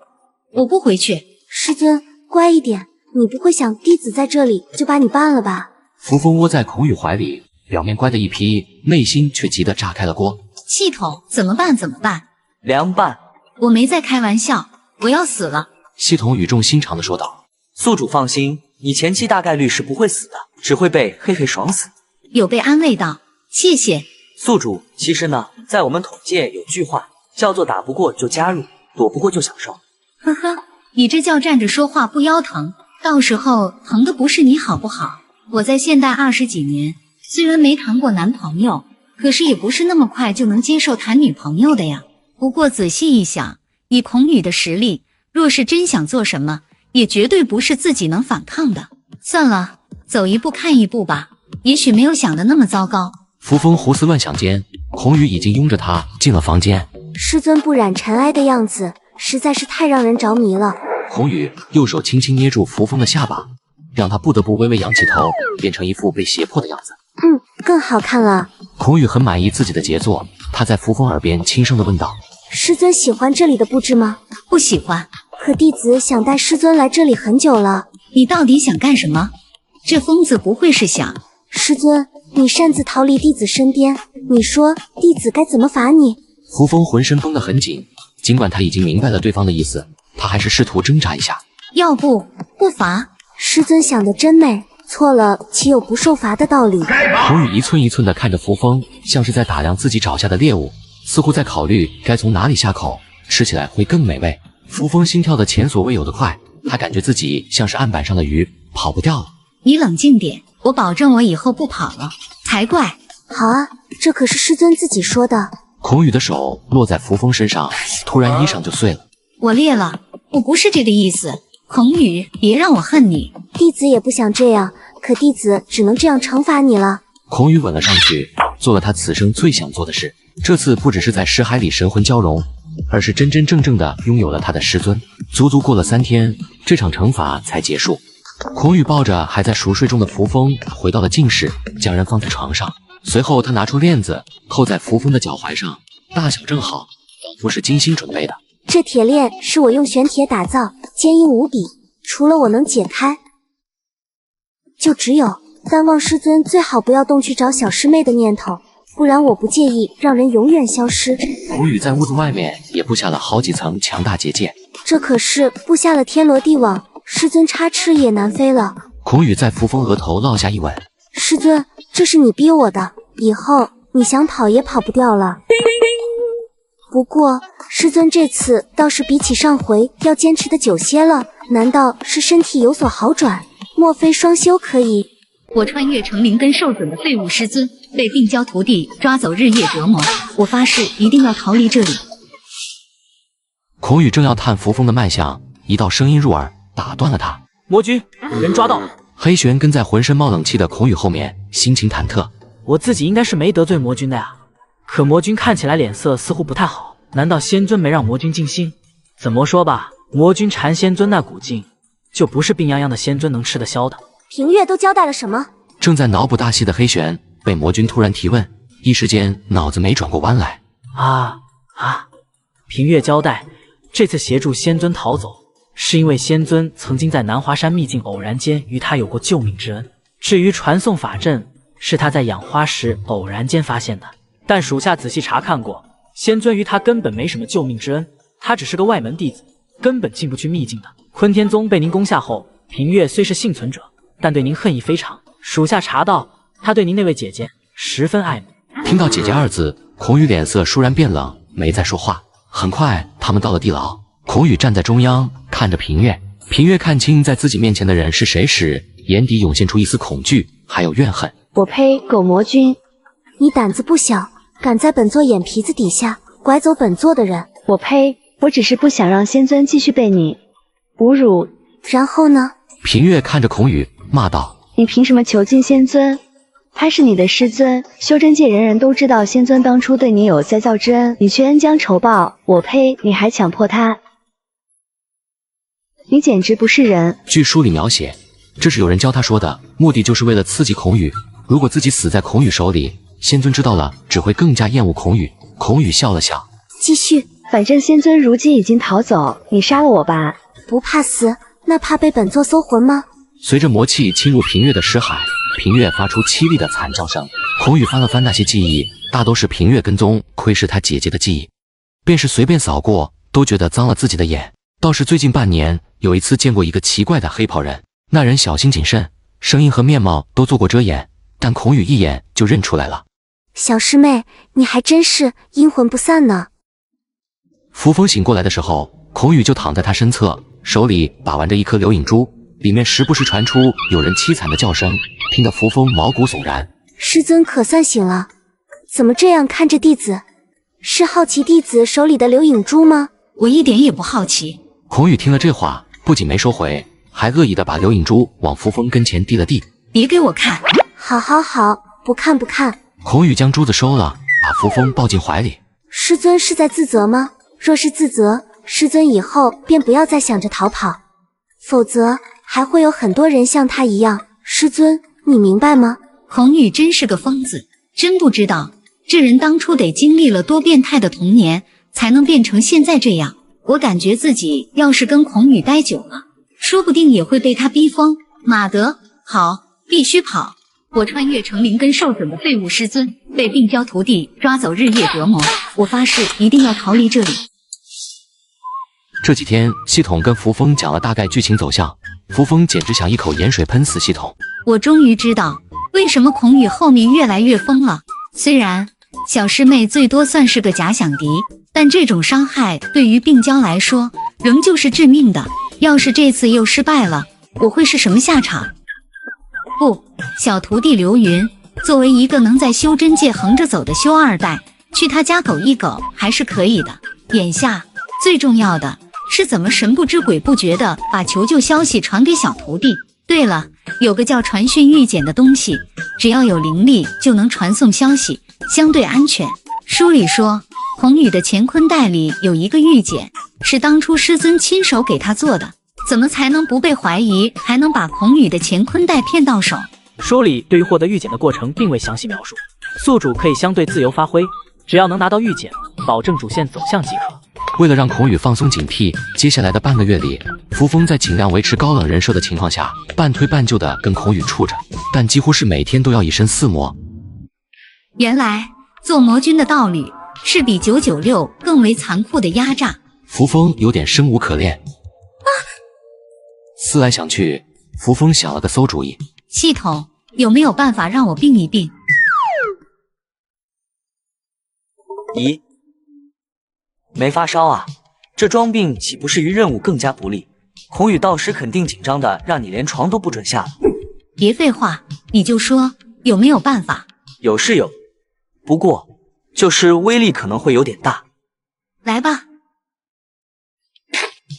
我不回去。师尊，乖一点，你不会想弟子在这里就把你办了吧？扶风窝在孔宇怀里，表面乖的一批，内心却急得炸开了锅。系统怎么办？怎么办？凉拌。我没在开玩笑，我要死了。系统语重心长地说道。宿主放心，你前期大概率是不会死的，只会被嘿嘿爽死。有被安慰到，谢谢。宿主，其实呢，在我们统界有句话叫做打不过就加入，躲不过就享受。呵呵，你这叫站着说话不腰疼，到时候疼的不是你好不好？我在现代20几年，虽然没谈过男朋友，可是也不是那么快就能接受谈女朋友的呀。不过仔细一想，以孔宇的实力，若是真想做什么，也绝对不是自己能反抗的。算了，走一步看一步吧，也许没有想的那么糟糕。扶风胡思乱想间，孔宇已经拥着他进了房间。师尊不染尘埃的样子实在是太让人着迷了。孔宇右手轻轻捏住扶风的下巴，让他不得不微微仰起头，变成一副被胁迫的样子。更好看了。孔宇很满意自己的杰作，他在扶风耳边轻声地问道：师尊喜欢这里的布置吗？不喜欢。可弟子想带师尊来这里很久了。你到底想干什么？这疯子不会是想……师尊，你擅自逃离弟子身边，你说弟子该怎么罚你？扶风浑身绷得很紧，尽管他已经明白了对方的意思，他还是试图挣扎一下。要不罚？师尊想得真美，错了岂有不受罚的道理？孔宇一寸一寸地看着扶风，像是在打量自己找下的猎物，似乎在考虑该从哪里下口，吃起来会更美味。扶风心跳的前所未有的快，他感觉自己像是案板上的鱼，跑不掉了。你冷静点，我保证我以后不跑了，才怪。好啊，这可是师尊自己说的。孔宇的手落在扶风身上，突然衣裳就碎了。我裂了，我不是这个意思。孔宇，别让我恨你。弟子也不想这样，可弟子只能这样惩罚你了。孔宇吻了上去，做了他此生最想做的事。这次不只是在尸骸里神魂交融，而是真真正正的拥有了他的师尊。足足过了3天，这场惩罚才结束。孔宇抱着还在熟睡中的扶风回到了静室，将人放在床上。随后他拿出链子扣在扶风的脚踝上，大小正好，仿佛是精心准备的。这铁链是我用玄铁打造，坚硬无比，除了我能解开，就只有但望师尊最好不要动去找小师妹的念头，不然我不介意让人永远消失。孔宇在屋子外面也布下了好几层强大结界，这可是布下了天罗地网，师尊插翅也难飞了。孔宇在扶风额头落下一吻。师尊，这是你逼我的，以后你想跑也跑不掉了。不过师尊这次倒是比起上回要坚持的久些了，难道是身体有所好转？莫非双修可以？我穿越成灵根受损的废物师尊，被病娇徒弟抓走日夜折磨，我发誓一定要逃离这里。孔宇正要探扶风的脉象，一道声音入耳，打断了他。魔君，人抓到了。黑玄跟在浑身冒冷气的孔宇后面，心情忐忑。我自己应该是没得罪魔君的呀，可魔君看起来脸色似乎不太好，难道仙尊没让魔君静心？怎么说吧，魔君缠仙尊那股劲，就不是病殃殃的仙尊能吃得消的。平月都交代了什么？正在脑补大戏的黑玄被魔君突然提问，一时间脑子没转过弯来。平月交代，这次协助仙尊逃走，是因为仙尊曾经在南华山秘境偶然间与他有过救命之恩。至于传送法阵，是他在养花时偶然间发现的，但属下仔细查看过，仙尊与他根本没什么救命之恩，他只是个外门弟子，根本进不去秘境的。坤天宗被您攻下后，平月虽是幸存者，但对您恨意非常。属下查到，他对您那位姐姐十分爱慕。听到姐姐二字，孔宇脸色倏然变冷，没再说话。很快，他们到了地牢。孔宇站在中央，看着平月。平月看清在自己面前的人是谁时，眼底涌现出一丝恐惧，还有怨恨。我呸！狗魔君，你胆子不小，敢在本座眼皮子底下拐走本座的人！我呸！我只是不想让仙尊继续被你侮辱。然后呢？平月看着孔宇，骂道：“你凭什么囚禁仙尊？他是你的师尊，修真界人人都知道仙尊当初对你有再造之恩，你却恩将仇报。我呸！你还强迫他，你简直不是人。”据书里描写，这是有人教他说的，目的就是为了刺激孔宇。如果自己死在孔宇手里，仙尊知道了只会更加厌恶孔宇。孔宇笑了笑，继续。反正仙尊如今已经逃走，你杀了我吧。不怕死，那怕被本座搜魂吗？随着魔气侵入平月的尸海，平月发出凄厉的惨叫声。孔宇翻了翻那些记忆，大都是平月跟踪窥视他姐姐的记忆，便是随便扫过都觉得脏了自己的眼。倒是最近半年有一次见过一个奇怪的黑袍人，那人小心谨慎，声音和面貌都做过遮掩，但孔宇一眼就认出来了。小师妹，你还真是阴魂不散呢。扶风醒过来的时候，孔宇就躺在他身侧，手里把玩着一颗流影珠，里面时不时传出有人凄惨的叫声，听得扶风毛骨悚然。师尊可算醒了，怎么这样看着弟子？是好奇弟子手里的流影珠吗？我一点也不好奇。孔宇听了这话，不仅没收回，还恶意的把流影珠往扶风跟前递了递。别给我看！好好好，不看不看。孔宇将珠子收了，把扶风抱进怀里。师尊是在自责吗？若是自责，师尊以后便不要再想着逃跑，否则还会有很多人像他一样。师尊，你明白吗？孔宇真是个疯子，真不知道这人当初得经历了多变态的童年，才能变成现在这样。我感觉自己要是跟孔宇待久了，说不定也会被他逼疯。马德，好，必须跑！我穿越成灵根受损的废物师尊，被病娇徒弟抓走日夜折磨，我发誓一定要逃离这里。这几天系统跟扶风讲了大概剧情走向，扶风简直想一口盐水喷死系统。我终于知道为什么孔宇后面越来越疯了。虽然小师妹最多算是个假想敌，但这种伤害对于病娇来说仍旧是致命的。要是这次又失败了，我会是什么下场？不，小徒弟刘云作为一个能在修真界横着走的修二代，去他家狗一狗还是可以的。眼下最重要的是怎么神不知鬼不觉的把求救消息传给小徒弟。对了，有个叫传讯玉简的东西，只要有灵力就能传送消息，相对安全。书里说孔宇的乾坤袋里有一个玉简，是当初师尊亲手给他做的，怎么才能不被怀疑，还能把孔宇的乾坤袋骗到手？书里对于获得玉简的过程并未详细描述，宿主可以相对自由发挥，只要能拿到玉简，保证主线走向即可。为了让孔宇放松警惕，接下来的半个月里，扶风在尽量维持高冷人设的情况下，半推半就的跟孔宇处着，但几乎是每天都要以身试魔。原来做魔君的道理是比996更为残酷的压榨。扶风有点生无可恋。思来想去，扶风想了个馊主意。系统有没有办法让我病一病？咦，没发烧啊？这装病岂不是于任务更加不利？孔宇到时肯定紧张的让你连床都不准下了。别废话，你就说有没有办法？有是有，不过就是威力可能会有点大。来吧。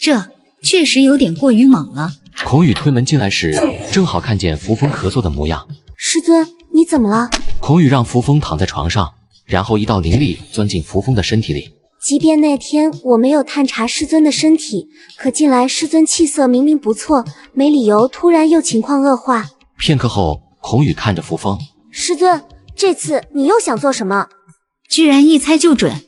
这确实有点过于猛了。孔宇推门进来时，正好看见扶风咳嗽的模样。师尊，你怎么了？孔宇让扶风躺在床上，然后一道灵力钻进扶风的身体里。即便那天我没有探查师尊的身体，可近来师尊气色明明不错，没理由突然又情况恶化。片刻后，孔宇看着扶风，师尊，这次你又想做什么？居然一猜就准。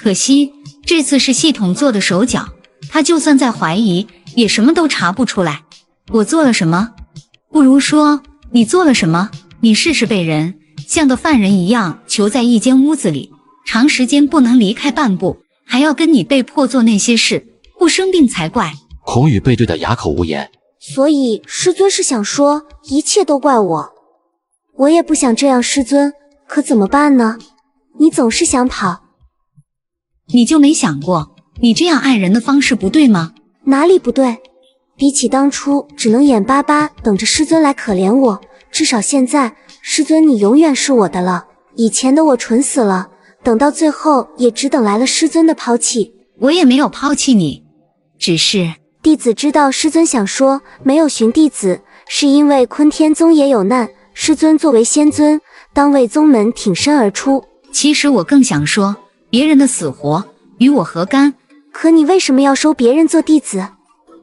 可惜这次是系统做的手脚，他就算再怀疑，也什么都查不出来。我做了什么？不如说你做了什么？你试试被人像个犯人一样囚在一间屋子里，长时间不能离开半步，还要跟你被迫做那些事，不生病才怪。孔宇被对得哑口无言。所以师尊是想说一切都怪我？我也不想这样，师尊，可怎么办呢？你总是想跑。你就没想过你这样爱人的方式不对吗？哪里不对？比起当初只能眼巴巴等着师尊来可怜我，至少现在师尊你永远是我的了。以前的我蠢死了，等到最后也只等来了师尊的抛弃。我也没有抛弃你，只是弟子知道师尊想说没有寻弟子，是因为坤天宗也有难，师尊作为仙尊，当为宗门挺身而出。其实我更想说，别人的死活与我何干？可你为什么要收别人做弟子？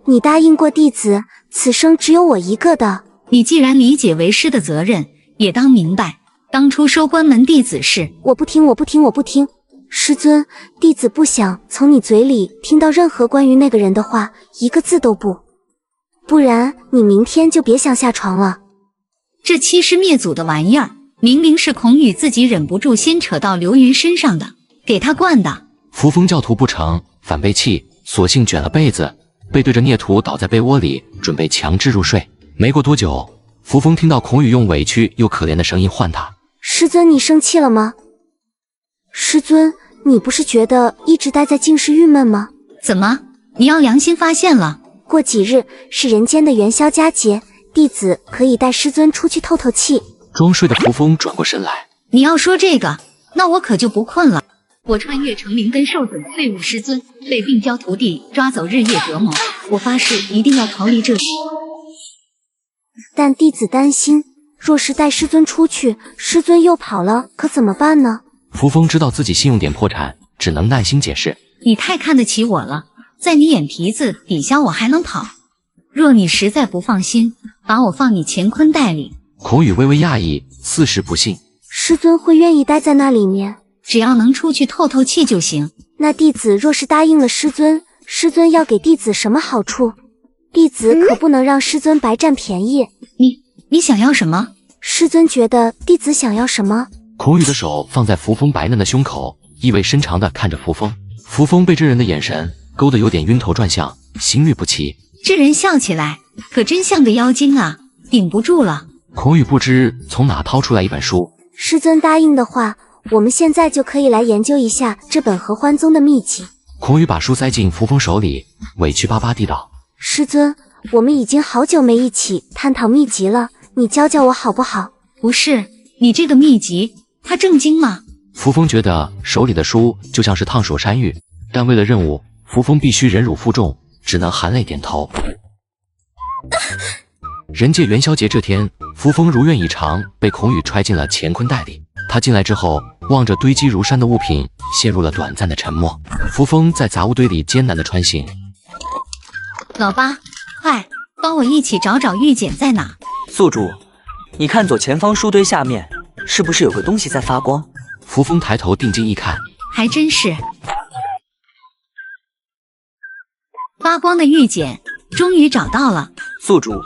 你答应过弟子，此生只有我一个的。你既然理解为师的责任，也当明白当初收关门弟子是……我不听，我不听，我不听！师尊，弟子不想从你嘴里听到任何关于那个人的话，一个字都不。不然你明天就别想下床了。这欺师灭祖的玩意儿，明明是孔宇自己忍不住先扯到刘云身上的，给他惯的。扶风教徒不成，反被气，索性卷了被子，背对着孽徒倒在被窝里，准备强制入睡。没过多久，扶风听到孔宇用委屈又可怜的声音唤他：“师尊，你生气了吗？师尊，你不是觉得一直待在静室郁闷吗？怎么，你要良心发现了？过几日是人间的元宵佳节，弟子可以带师尊出去透透气。”装睡的扶风转过身来：“你要说这个，那我可就不困了。我穿越成灵根受损废物师尊，被病娇徒弟抓走日夜折磨，我发誓一定要逃离这里。但弟子担心，若是带师尊出去，师尊又跑了，可怎么办呢？”扶风知道自己信用点破产，只能耐心解释：“你太看得起我了，在你眼皮子底下我还能跑。若你实在不放心，把我放你乾坤袋里。”孔宇微微讶异，似是不信：“师尊会愿意待在那里面？只要能出去透透气就行。”那弟子若是答应了师尊，师尊要给弟子什么好处？弟子可不能让师尊白占便宜。你想要什么？师尊觉得弟子想要什么？孔宇的手放在扶风白嫩的胸口，意味深长地看着扶风。扶风被这人的眼神勾得有点晕头转向，心律不齐。这人笑起来可真像个妖精啊，顶不住了。孔宇不知从哪掏出来一本书。师尊答应的话，我们现在就可以来研究一下这本合欢宗的秘籍。孔宇把书塞进扶风手里，委屈巴巴地道：“师尊，我们已经好久没一起探讨秘籍了，你教教我好不好？”不是，你这个秘籍，它正经吗？扶风觉得手里的书就像是烫手山芋，但为了任务，扶风必须忍辱负重，只能含泪点头。人界元宵节这天，扶风如愿以偿被孔宇揣进了乾坤袋里。他进来之后，望着堆积如山的物品，陷入了短暂的沉默。扶风在杂物堆里艰难地穿行。老八，快帮我一起找找玉简在哪。宿主，你看左前方书堆下面，是不是有个东西在发光？扶风抬头定睛一看，还真是。发光的玉简，终于找到了。宿主，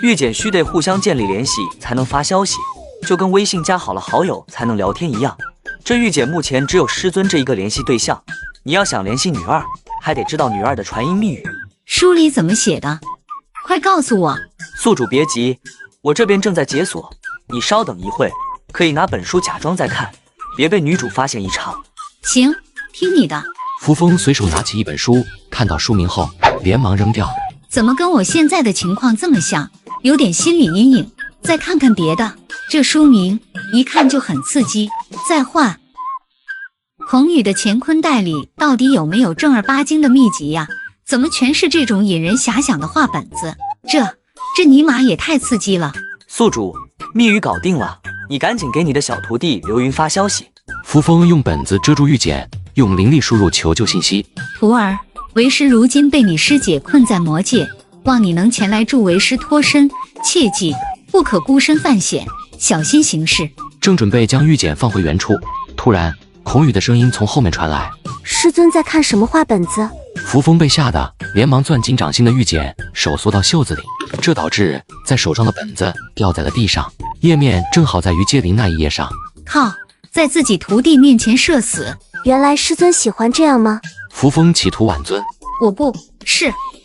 玉简须得互相建立联系才能发消息，就跟微信加好了好友才能聊天一样。这玉简目前只有师尊这一个联系对象，你要想联系女二，还得知道女二的传音密语。书里怎么写的？快告诉我。宿主别急，我这边正在解锁，你稍等一会，可以拿本书假装在看，别被女主发现异常。行，听你的。扶风随手拿起一本书，看到书名后连忙扔掉。怎么跟我现在的情况这么像？有点心理阴影。再看看别的，这书名一看就很刺激。再换。孔宇的乾坤袋里到底有没有正儿八经的秘籍呀？怎么全是这种引人遐想的画本子？这尼玛也太刺激了！宿主，密语搞定了，你赶紧给你的小徒弟刘云发消息。扶风用本子遮住玉简，用灵力输入求救信息。徒儿，为师如今被你师姐困在魔界，望你能前来助为师脱身，切记不可孤身犯险，小心行事。正准备将玉简放回原处，突然孔宇的声音从后面传来：师尊在看什么画本子？扶风被吓得连忙攥紧掌心的玉简，手缩到袖子里，这导致在手上的本子掉在了地上，页面正好在于接灵那一页上。靠，在自己徒弟面前社死！原来师尊喜欢这样吗？扶风企图挽尊，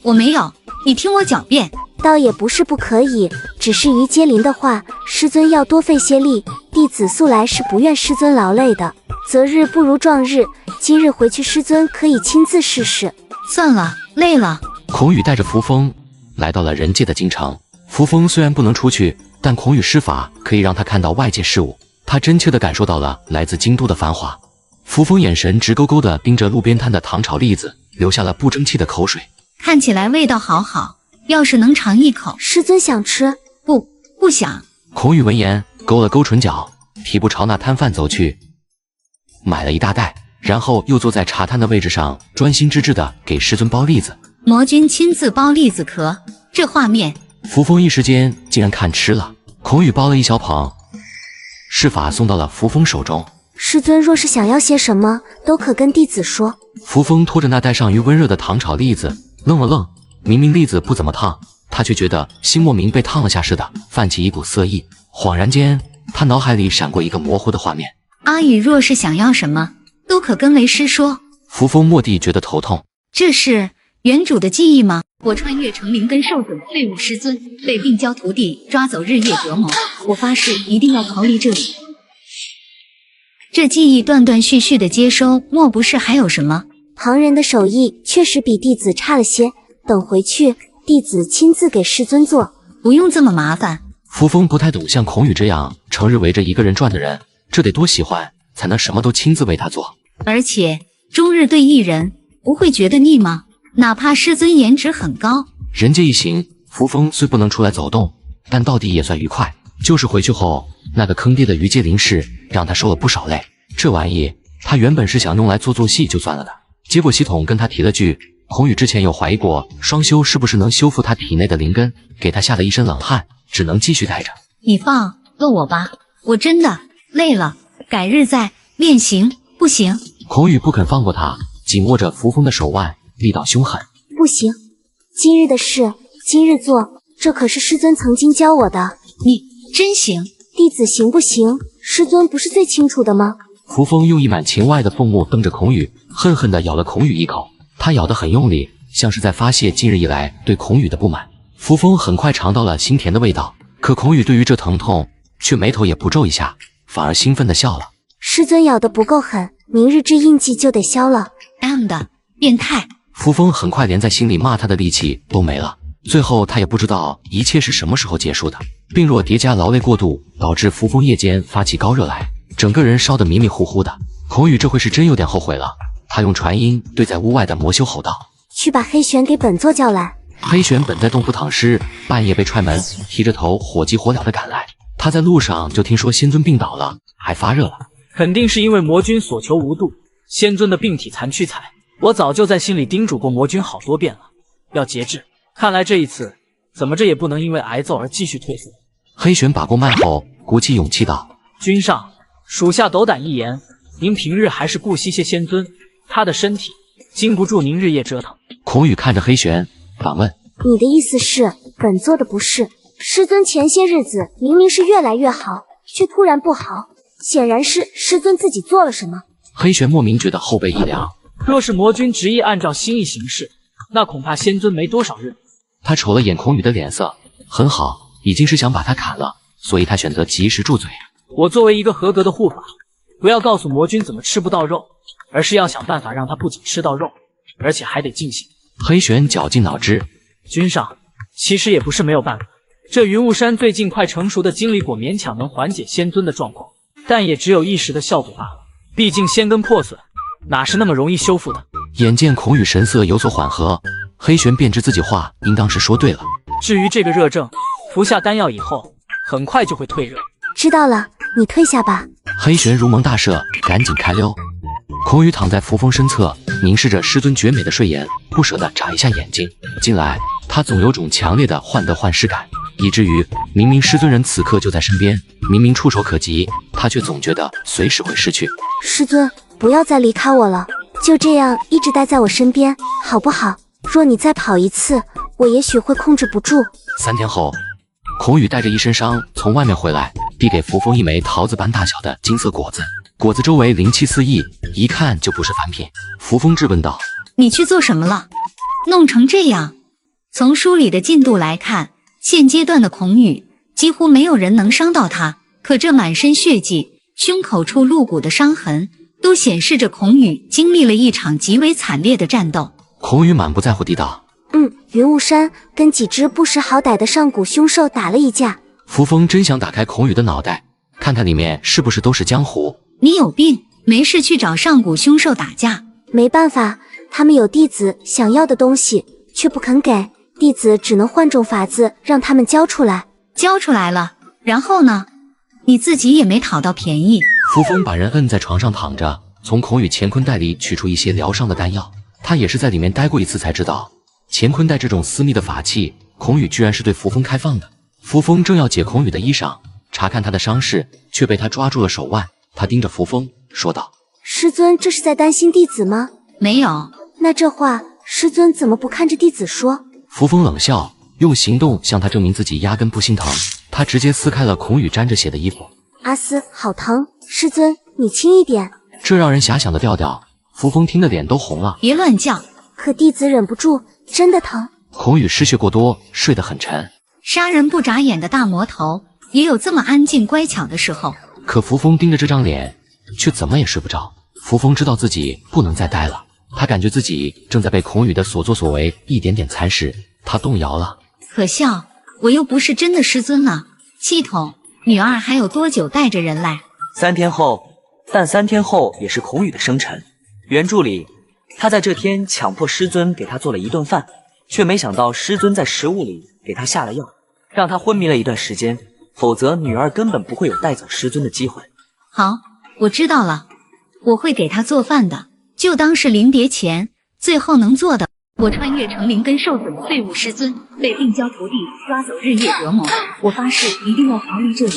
我没有，你听我狡辩。倒也不是不可以，只是于接灵的话，师尊要多费些力，弟子素来是不愿师尊劳累的。择日不如撞日，今日回去师尊可以亲自试试。算了，累了。孔宇带着扶风来到了人界的京城。扶风虽然不能出去，但孔宇施法可以让他看到外界事物，他真切地感受到了来自京都的繁华。扶风眼神直勾勾地盯着路边摊的糖炒栗子，流下了不争气的口水。看起来味道好好，要是能尝一口。师尊想吃？不想。孔宇闻言勾了勾唇角，提步朝那摊贩走去，买了一大袋，然后又坐在茶摊的位置上，专心致志地给师尊剥栗子。魔君亲自剥栗子壳，这画面，扶风一时间竟然看吃了。孔宇剥了一小捧，施法送到了扶风手中。师尊若是想要些什么，都可跟弟子说。扶风拖着那袋上于温热的糖炒栗子，愣了愣，明明栗子不怎么烫，他却觉得心莫名被烫了下似的，泛起一股色意。恍然间，他脑海里闪过一个模糊的画面。阿宇若是想要什么，都可跟为师说。扶风蓦地觉得头痛，这是原主的记忆吗？我穿越成灵根受损废物师尊，被病娇徒弟抓走日夜折磨，我发誓一定要逃离这里。这记忆断断续续的接收，莫不是还有什么？旁人的手艺确实比弟子差了些，等回去弟子亲自给师尊做。不用这么麻烦。扶风不太懂像孔宇这样成日围着一个人转的人，这得多喜欢才能什么都亲自为他做。而且终日对一人，不会觉得腻吗？哪怕师尊颜值很高。人界一行，扶风虽不能出来走动，但到底也算愉快。就是回去后那个坑爹的于阶灵士让他受了不少累，这玩意他原本是想用来做戏就算了的，结果系统跟他提了句孔宇之前有怀疑过双修是不是能修复他体内的灵根，给他吓得一身冷汗，只能继续带着。你放了我吧，我真的累了，改日再练行不行？孔宇不肯放过他，紧握着扶风的手腕，力道凶狠。不行，今日的事今日做，这可是师尊曾经教我的。你真行？弟子行不行，师尊不是最清楚的吗？扶风用一满情外的愤怒瞪着孔宇，恨恨地咬了孔宇一口。他咬得很用力，像是在发泄近日以来对孔宇的不满。扶风很快尝到了腥甜的味道，可孔宇对于这疼痛却眉头也不皱一下，反而兴奋地笑了。师尊咬得不够狠，明日之印记就得消了。M 的变态！扶风很快连在心里骂他的力气都没了。最后他也不知道一切是什么时候结束的，病弱叠加劳累过度，导致扶风夜间发起高热来，整个人烧得迷迷糊糊的。孔宇这回是真有点后悔了，他用传音对在屋外的魔修吼道：去把黑玄给本座叫来。黑玄本在洞府躺尸，半夜被踹门，提着头火急火燎地赶来。他在路上就听说仙尊病倒了，还发热了，肯定是因为魔君所求无度，仙尊的病体残躯才。我早就在心里叮嘱过魔君好多遍了，要节制。看来这一次，怎么着也不能因为挨揍而继续退缩。黑玄把过脉后，鼓起勇气道：君上，属下斗胆一言，您平日还是顾惜些仙尊，他的身体经不住您日夜折腾。孔宇看着黑玄，反问：“你的意思是，本座的不是？师尊前些日子明明是越来越好，却突然不好，显然是师尊自己做了什么。”黑玄莫名觉得后背一凉。若是魔君执意按照心意行事，那恐怕仙尊没多少日子。他瞅了眼孔宇的脸色，很好，已经是想把他砍了，所以他选择及时住嘴。我作为一个合格的护法，不要告诉魔君怎么吃不到肉，而是要想办法让他不仅吃到肉，而且还得尽兴。黑玄绞尽脑汁，君上，其实也不是没有办法。这云雾山最近快成熟的精灵果勉强能缓解仙尊的状况，但也只有一时的效果罢了。毕竟仙根破损，哪是那么容易修复的？眼见孔宇神色有所缓和，黑玄便知自己话应当是说对了。至于这个热症，服下丹药以后，很快就会退热。知道了，你退下吧。黑玄如蒙大赦，赶紧开溜。孔宇躺在扶风身侧，凝视着师尊绝美的睡颜，不舍得眨一下眼睛。近来，他总有种强烈的患得患失感，以至于明明师尊人此刻就在身边，明明触手可及，他却总觉得随时会失去。师尊，不要再离开我了，就这样一直待在我身边，好不好？若你再跑一次，我也许会控制不住。3天后，孔宇带着一身伤从外面回来，递给扶风一枚桃子般大小的金色果子。果子周围灵气四溢，一看就不是凡品。扶风质问道：“你去做什么了？弄成这样？”从书里的进度来看，现阶段的孔宇几乎没有人能伤到他，可这满身血迹、胸口处露骨的伤痕，都显示着孔宇经历了一场极为惨烈的战斗。孔宇满不在乎地道：“云雾山跟几只不识好歹的上古凶兽打了一架。”扶风真想打开孔宇的脑袋，看看里面是不是都是江湖。你有病，没事去找上古凶兽打架？没办法，他们有弟子想要的东西，却不肯给，弟子只能换种法子让他们交出来。交出来了，然后呢？你自己也没讨到便宜。扶风把人摁在床上躺着，从孔宇乾坤袋里取出一些疗伤的丹药。他也是在里面待过一次才知道，乾坤袋这种私密的法器，孔宇居然是对扶风开放的。扶风正要解孔宇的衣裳，查看他的伤势，却被他抓住了手腕。他盯着扶风说道：“师尊这是在担心弟子吗？”“没有。”“那这话师尊怎么不看着弟子说？”扶风冷笑，用行动向他证明自己压根不心疼。他直接撕开了孔宇沾着血的衣服。“阿斯，好疼！师尊，你轻一点。”这让人遐想的调调，扶风听得脸都红了。“别乱叫！”“可弟子忍不住，真的疼。”孔宇失血过多，睡得很沉。杀人不眨眼的大魔头，也有这么安静乖巧的时候。可扶风盯着这张脸，却怎么也睡不着。扶风知道自己不能再待了，他感觉自己正在被孔宇的所作所为一点点蚕食，他动摇了。可笑，我又不是真的师尊了。系统，女儿还有多久带着人来？3天后，但3天后也是孔宇的生辰。原著里，他在这天强迫师尊给他做了一顿饭，却没想到师尊在食物里给他下了药，让他昏迷了一段时间。否则，女儿根本不会有带走师尊的机会。好，我知道了，我会给他做饭的，就当是临别前最后能做的。我穿越成灵根受损的废物师尊，被病娇徒弟抓走日夜折磨，我发誓一定要逃离这里。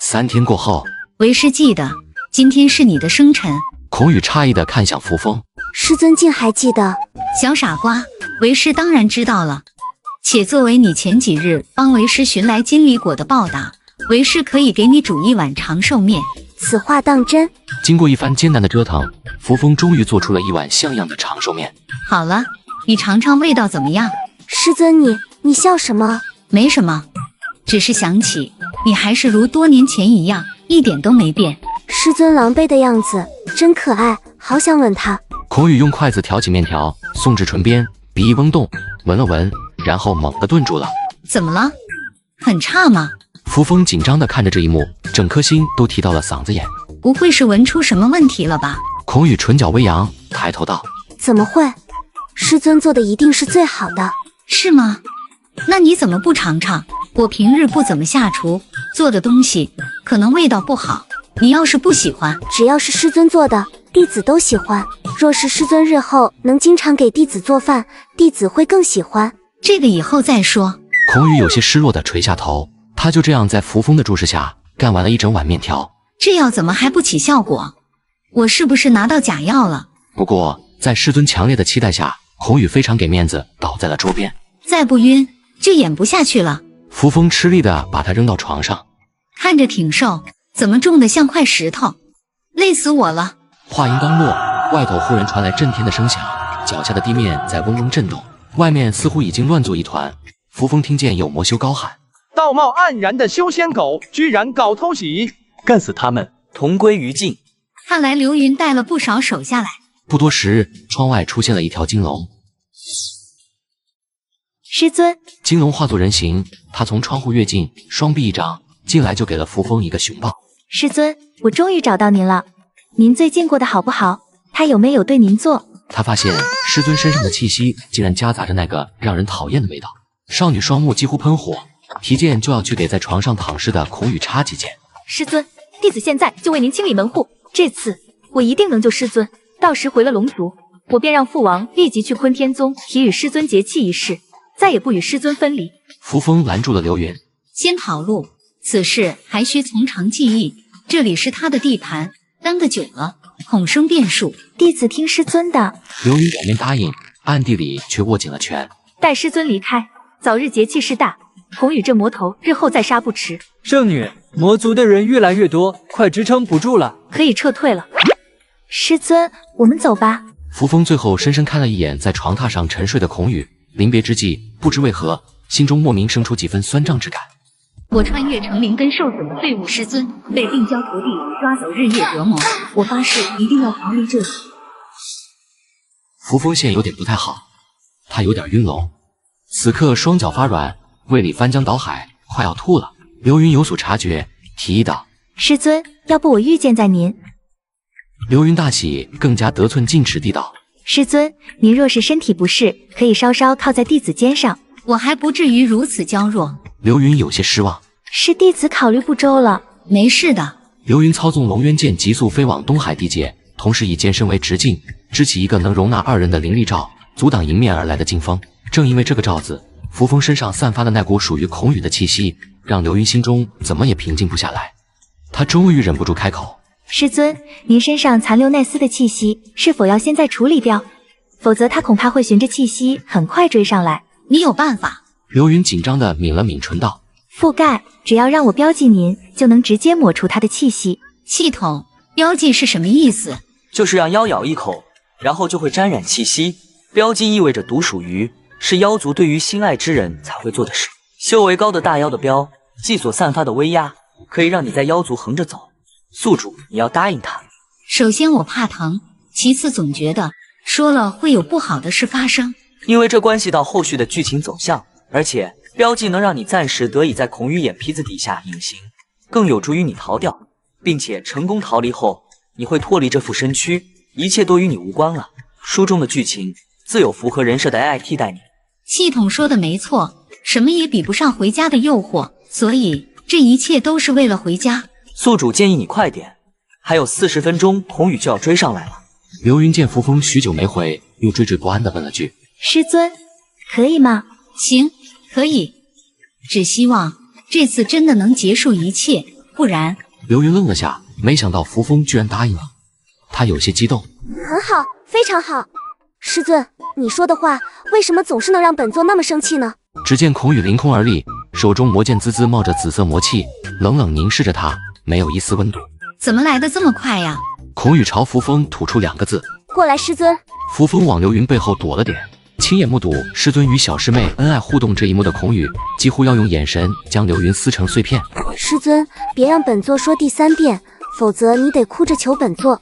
3天过后，为师记得，今天是你的生辰。孔宇诧异地看向扶风，师尊竟还记得？小傻瓜，为师当然知道了。且作为你前几日帮为师寻来金离果的报答，为师可以给你煮一碗长寿面。此话当真？经过一番艰难的折腾，扶风终于做出了一碗像样的长寿面。好了，你尝尝味道怎么样？师尊你笑什么？没什么，只是想起你还是如多年前一样，一点都没变。师尊狼狈的样子真可爱，好想吻他。孔宇用筷子挑起面条，送至唇边，鼻翼嗡动，闻了闻，然后猛地顿住了。怎么了？很差吗？扶风紧张地看着这一幕，整颗心都提到了嗓子眼。不会是闻出什么问题了吧？孔宇唇角微扬，抬头道：“怎么会？师尊做的一定是最好的。”是吗？那你怎么不尝尝？我平日不怎么下厨，做的东西可能味道不好，你要是不喜欢，只要是师尊做的，弟子都喜欢。若是师尊日后能经常给弟子做饭，弟子会更喜欢。这个以后再说。孔宇有些失落地垂下头，他就这样在扶风的注视下干完了一整碗面条。这药怎么还不起效果？我是不是拿到假药了？不过在师尊强烈的期待下，孔宇非常给面子，倒在了桌边。再不晕就演不下去了。扶风吃力地把他扔到床上，看着挺瘦，怎么重得像块石头，累死我了。话音刚落，外头忽然传来震天的声响，脚下的地面在嗡嗡震动，外面似乎已经乱作一团。扶风听见有魔修高喊：道貌岸然的修仙狗，居然搞偷袭，干死他们，同归于尽。看来刘云带了不少手下来。不多时，窗外出现了一条金龙。师尊，金龙化作人形，他从窗户跃进，双臂一掌，进来就给了扶风一个熊抱。师尊，我终于找到您了。您最近过得好不好？他有没有对您做？他发现师尊身上的气息竟然夹杂着那个让人讨厌的味道。少女双目几乎喷火，提剑就要去给在床上躺尸的孔宇插几剑。师尊，弟子现在就为您清理门户，这次我一定能救师尊。到时回了龙族，我便让父王立即去坤天宗提与师尊结契一事，再也不与师尊分离。扶风拦住了刘云，先跑路，此事还需从长计议。这里是他的地盘，耽搁久了，恐生变数。弟子听师尊的。刘云表面答应，暗地里却握紧了拳。待师尊离开，早日结契事大。孔宇这魔头日后再杀不迟。圣女，魔族的人越来越多，快支撑不住了，可以撤退了。师尊，我们走吧。扶风最后深深看了一眼在床榻上沉睡的孔宇，临别之际，不知为何，心中莫名生出几分酸胀之感。我穿越成灵根受损的废物师尊，被病娇徒弟抓走日夜折磨，我发誓一定要逃离这里。扶风现有点不太好，他有点晕龙，此刻双脚发软，胃里翻江倒海，快要吐了。刘云有所察觉，提议道：师尊，要不我御剑在您。刘云大喜，更加得寸进尺地道：师尊，您若是身体不适，可以稍稍靠在弟子肩上。我还不至于如此娇弱。刘云有些失望，是弟子考虑不周了。没事的。刘云操纵龙渊剑急速飞往东海地界，同时以剑身为直径，支起一个能容纳2人的灵力罩，阻挡迎面而来的劲风。正因为这个罩子，扶风身上散发的那股属于孔宇的气息，让刘云心中怎么也平静不下来。他终于忍不住开口：师尊，您身上残留奈斯的气息，是否要现在处理掉？否则他恐怕会循着气息很快追上来。你有办法？刘云紧张地抿了抿唇道：覆盖，只要让我标记您，就能直接抹除他的气息。系统标记是什么意思？就是让妖咬一口，然后就会沾染气息。标记意味着独属于，是妖族对于心爱之人才会做的事。修为高的大妖的标记所散发的威压，可以让你在妖族横着走。宿主，你要答应他。首先我怕疼，其次总觉得说了会有不好的事发生，因为这关系到后续的剧情走向，而且标记能让你暂时得以在孔宇眼皮子底下隐形，更有助于你逃掉，并且成功逃离后，你会脱离这副身躯，一切都与你无关了。书中的剧情自有符合人设的 AI 替代你。系统说的没错，什么也比不上回家的诱惑，所以这一切都是为了回家。宿主建议你快点，还有40分钟，孔宇就要追上来了。刘云见扶风许久没回，又惴惴不安地问了句：师尊，可以吗？行，可以，只希望这次真的能结束一切，不然……刘云愣了下，没想到扶风居然答应了，他有些激动。很好，非常好。师尊，你说的话为什么总是能让本座那么生气呢？只见孔宇凌空而立，手中魔剑滋滋冒着紫色魔气，冷冷凝视着他，没有一丝温度。怎么来得这么快呀？孔宇朝扶风吐出2个字：过来，师尊。扶风往刘云背后躲了点，亲眼目睹师尊与小师妹恩爱互动这一幕的孔宇，几乎要用眼神将刘云撕成碎片。师尊，别让本座说第3遍，否则你得哭着求本座。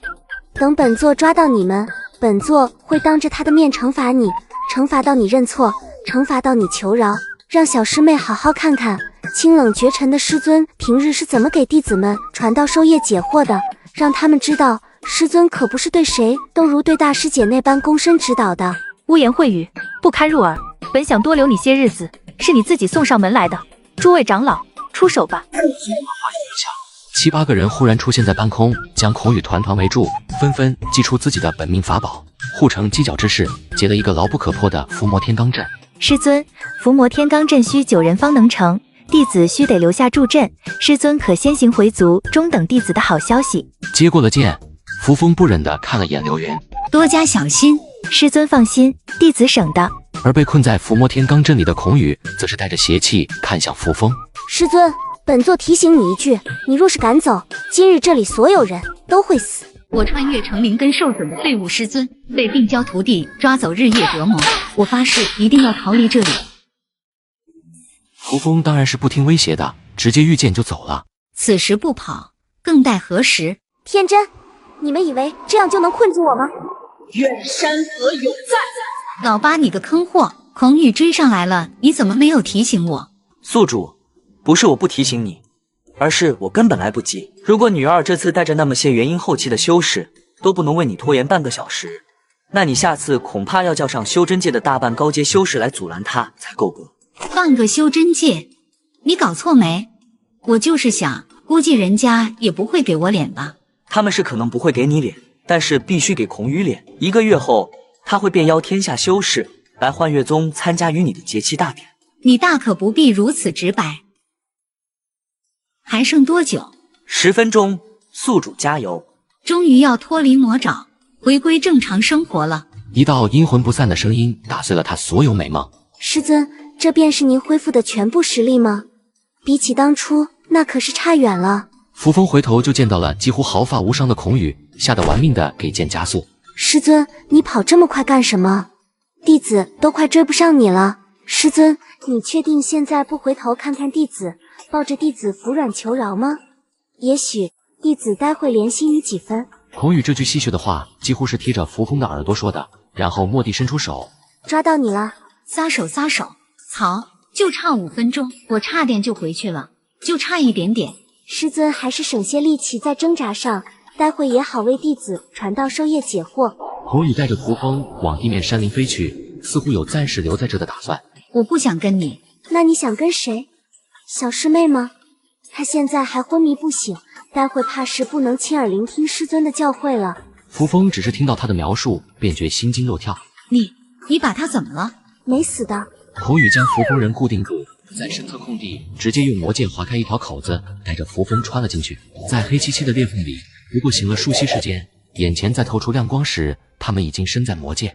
等本座抓到你们，本座会当着他的面惩罚你，惩罚到你认错，惩罚到你求饶，让小师妹好好看看清冷绝尘的师尊平日是怎么给弟子们传道授业解惑的，让他们知道师尊可不是对谁都如对大师姐那般躬身指导的。污言秽语，不堪入耳。本想多留你些日子，是你自己送上门来的。诸位长老，出手吧。7、8个人忽然出现在半空，将孔宇团团围住，纷纷祭出自己的本命法宝，护成犄角之势，结了一个牢不可破的伏魔天罡阵。师尊，伏魔天罡阵需9人方能成，弟子须得留下助阵，师尊可先行回族，中等弟子的好消息。接过了剑，扶风不忍地看了眼刘云，多加小心。师尊放心，弟子省的。而被困在伏魔天罡阵里的孔宇，则是带着邪气看向扶风。师尊，本座提醒你一句，你若是敢走，今日这里所有人都会死。我穿越成灵根受损的废物师尊，被病娇徒弟抓走日夜折磨，我发誓一定要逃离这里。扶风当然是不听威胁的，直接御剑就走了。此时不跑，更待何时？天真，你们以为这样就能困住我吗？愿山河永在。老八，你个坑货！孔宇追上来了，你怎么没有提醒我？宿主，不是我不提醒你，而是我根本来不及。如果女二这次带着那么些元婴后期的修士都不能为你拖延半个小时，那你下次恐怕要叫上修真界的大半高阶修士来阻拦他才够格。半个修真界？你搞错没？我就是想，估计人家也不会给我脸吧。他们是可能不会给你脸，但是必须给孔宇脸。1个月后，他会便邀天下修士来幻月宗参加与你的结契大典。你大可不必如此直白。还剩多久？10分钟，宿主加油！终于要脱离魔爪，回归正常生活了。一道阴魂不散的声音打碎了他所有美梦。师尊，这便是您恢复的全部实力吗？比起当初，那可是差远了。扶风回头就见到了几乎毫发无伤的孔宇，吓得玩命的给剑加速。师尊，你跑这么快干什么？弟子都快追不上你了。师尊，你确定现在不回头看看弟子，抱着弟子服软求饶吗？也许弟子待会怜惜你几分。孔宇这句戏谑的话几乎是贴着扶风的耳朵说的，然后蓦地伸出手，抓到你了！撒手撒手！好，就差5分钟，我差点就回去了，就差一点点。师尊还是省些力气在挣扎上，待会也好为弟子传道授业解惑。孔宇带着扶风往地面山林飞去，似乎有暂时留在这的打算。我不想跟你。那你想跟谁？小师妹吗？她现在还昏迷不醒，待会怕是不能亲耳聆听师尊的教诲了。扶风只是听到他的描述，便觉心惊肉跳。你把他怎么了？没死的。孔宇将扶风人固定住，在身侧空地直接用魔剑划开一条口子，带着扶风穿了进去。在黑漆漆的裂缝里，不过行了数息时间，眼前再透出亮光时，他们已经身在魔界。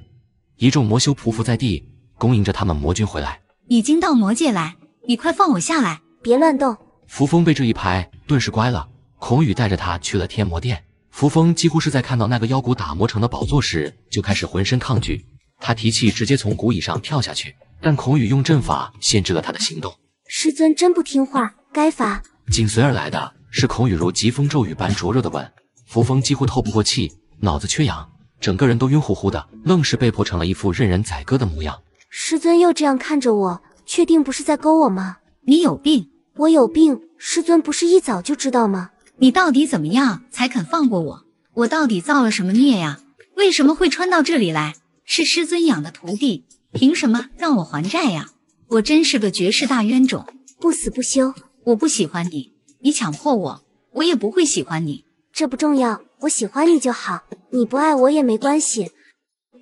一众魔修匍匐在地，恭迎着他们魔君回来。已经到魔界来，你快放我下来！别乱动！扶风被这一拍，顿时乖了。孔宇带着他去了天魔殿。扶风几乎是在看到那个妖骨打磨成的宝座时，就开始浑身抗拒。他提气直接从骨椅上跳下去，但孔宇用阵法限制了他的行动。师尊真不听话，该罚。紧随而来的是孔宇如疾风骤雨般灼热的吻。扶风几乎透不过气，脑子缺氧，整个人都晕乎乎的，愣是被迫成了一副任人宰割的模样。师尊又这样看着我，确定不是在勾我吗？你有病！我有病，师尊不是一早就知道吗？你到底怎么样才肯放过我？我到底造了什么孽呀？为什么会穿到这里来？是师尊养的徒弟，凭什么让我还债呀？我真是个绝世大冤种，不死不休。我不喜欢你，你强迫我，我也不会喜欢你。这不重要，我喜欢你就好，你不爱我也没关系，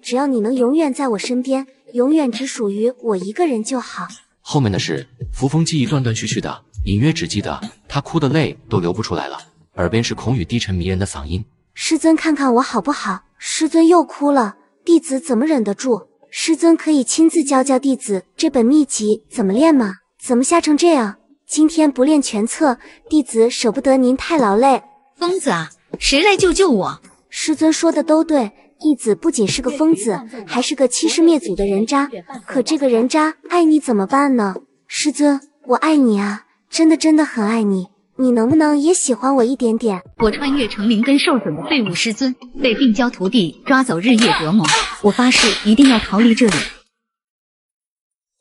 只要你能永远在我身边，永远只属于我一个人就好。后面的事，扶风记忆断断续续的，隐约只记得他哭的泪都流不出来了，耳边是孔宇低沉迷人的嗓音：师尊看看我好不好？师尊又哭了，弟子怎么忍得住？师尊可以亲自教教弟子这本秘籍怎么练吗？怎么吓成这样？今天不练全册，弟子舍不得您太劳累。疯子啊，谁来救救我？师尊说的都对，弟子不仅是个疯子，还是个欺师灭祖的人渣。可这个人渣爱你怎么办呢？师尊，我爱你啊，真的很爱你。你能不能也喜欢我一点点？我穿越成灵根受损的废物师尊，被病娇徒弟抓走日夜折磨，我发誓一定要逃离这里。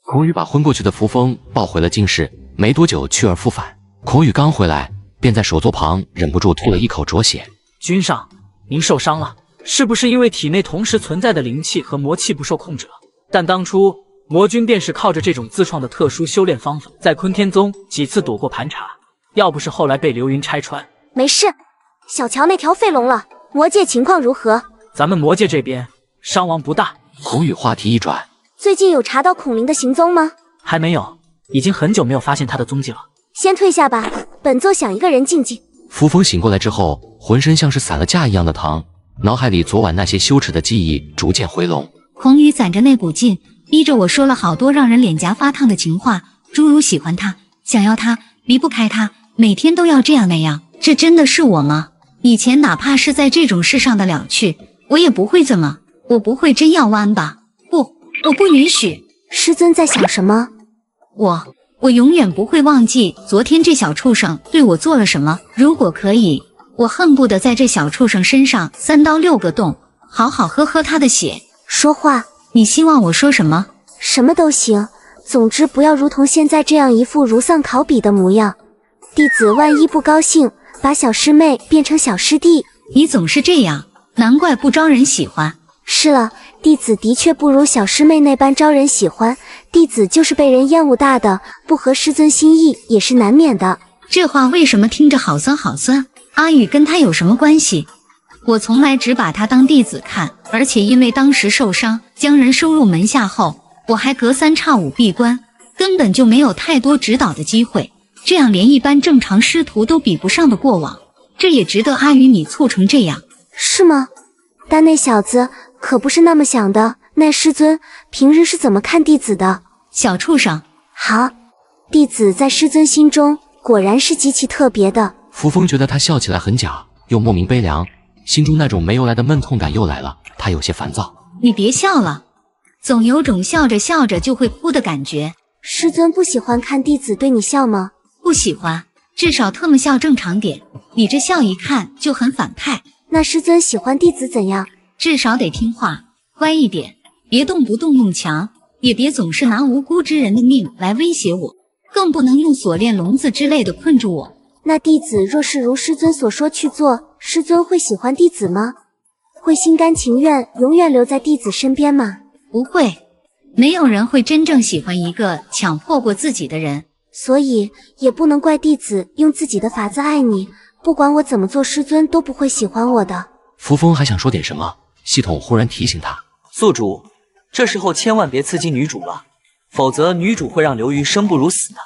孔宇把昏过去的扶风抱回了净室，没多久去而复返。孔宇刚回来，便在手座旁忍不住吐了一口浊血。君上，您受伤了，是不是因为体内同时存在的灵气和魔气不受控制了？但当初魔君便是靠着这种自创的特殊修炼方法，在坤天宗几次躲过盘查，要不是后来被流云拆穿。没事，小乔那条废龙了。魔界情况如何？咱们魔界这边伤亡不大。孔宇话题一转，最近有查到孔灵的行踪吗？还没有，已经很久没有发现他的踪迹了。先退下吧，本座想一个人静静。扶风醒过来之后，浑身像是散了架一样的疼，脑海里昨晚那些羞耻的记忆逐渐回笼。孔宇攒着那股劲，逼着我说了好多让人脸颊发烫的情话，诸如喜欢他、想要他、离不开他，每天都要这样那样。这真的是我吗？以前哪怕是在这种事上的了却，我也不会这么，我不会真要弯吧？不，我不允许。师尊在想什么？我永远不会忘记昨天这小畜生对我做了什么。如果可以，我恨不得在这小畜生身上3刀6个洞，好好喝他的血。说话，你希望我说什么？什么都行，总之不要如同现在这样一副如丧考妣的模样。弟子万一不高兴，把小师妹变成小师弟。你总是这样，难怪不招人喜欢。是了，弟子的确不如小师妹那般招人喜欢，弟子就是被人厌恶大的，不合师尊心意也是难免的。这话为什么听着好酸好酸？阿宇跟他有什么关系？我从来只把他当弟子看，而且因为当时受伤，将人收入门下后，我还隔3差5闭关，根本就没有太多指导的机会，这样连一般正常师徒都比不上的过往，这也值得阿宇你促成这样。是吗？但那小子可不是那么想的。那师尊平日是怎么看弟子的？小畜生。好，弟子在师尊心中果然是极其特别的。扶风觉得他笑起来很假，又莫名悲凉，心中那种没由来的闷痛感又来了，他有些烦躁。你别笑了，总有种笑着笑着就会哭的感觉。师尊不喜欢看弟子对你笑吗？不喜欢，至少特么笑正常点，你这笑一看就很反派。那师尊喜欢弟子怎样？至少得听话，乖一点，别动不动用强，也别总是拿无辜之人的命来威胁我，更不能用锁链笼子之类的困住我。那弟子若是如师尊所说去做，师尊会喜欢弟子吗？会心甘情愿永远留在弟子身边吗？不会，没有人会真正喜欢一个强迫过自己的人。所以也不能怪弟子用自己的法子爱你，不管我怎么做，师尊都不会喜欢我的。扶风还想说点什么，系统忽然提醒他，宿主，这时候千万别刺激女主了，否则女主会让刘瑜生不如死的。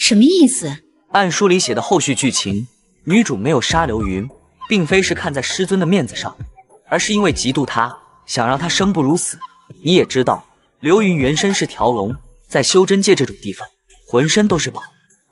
什么意思？按书里写的后续剧情，女主没有杀刘云，并非是看在师尊的面子上，而是因为嫉妒他，想让他生不如死。你也知道，刘云原身是条龙，在修真界这种地方，浑身都是宝。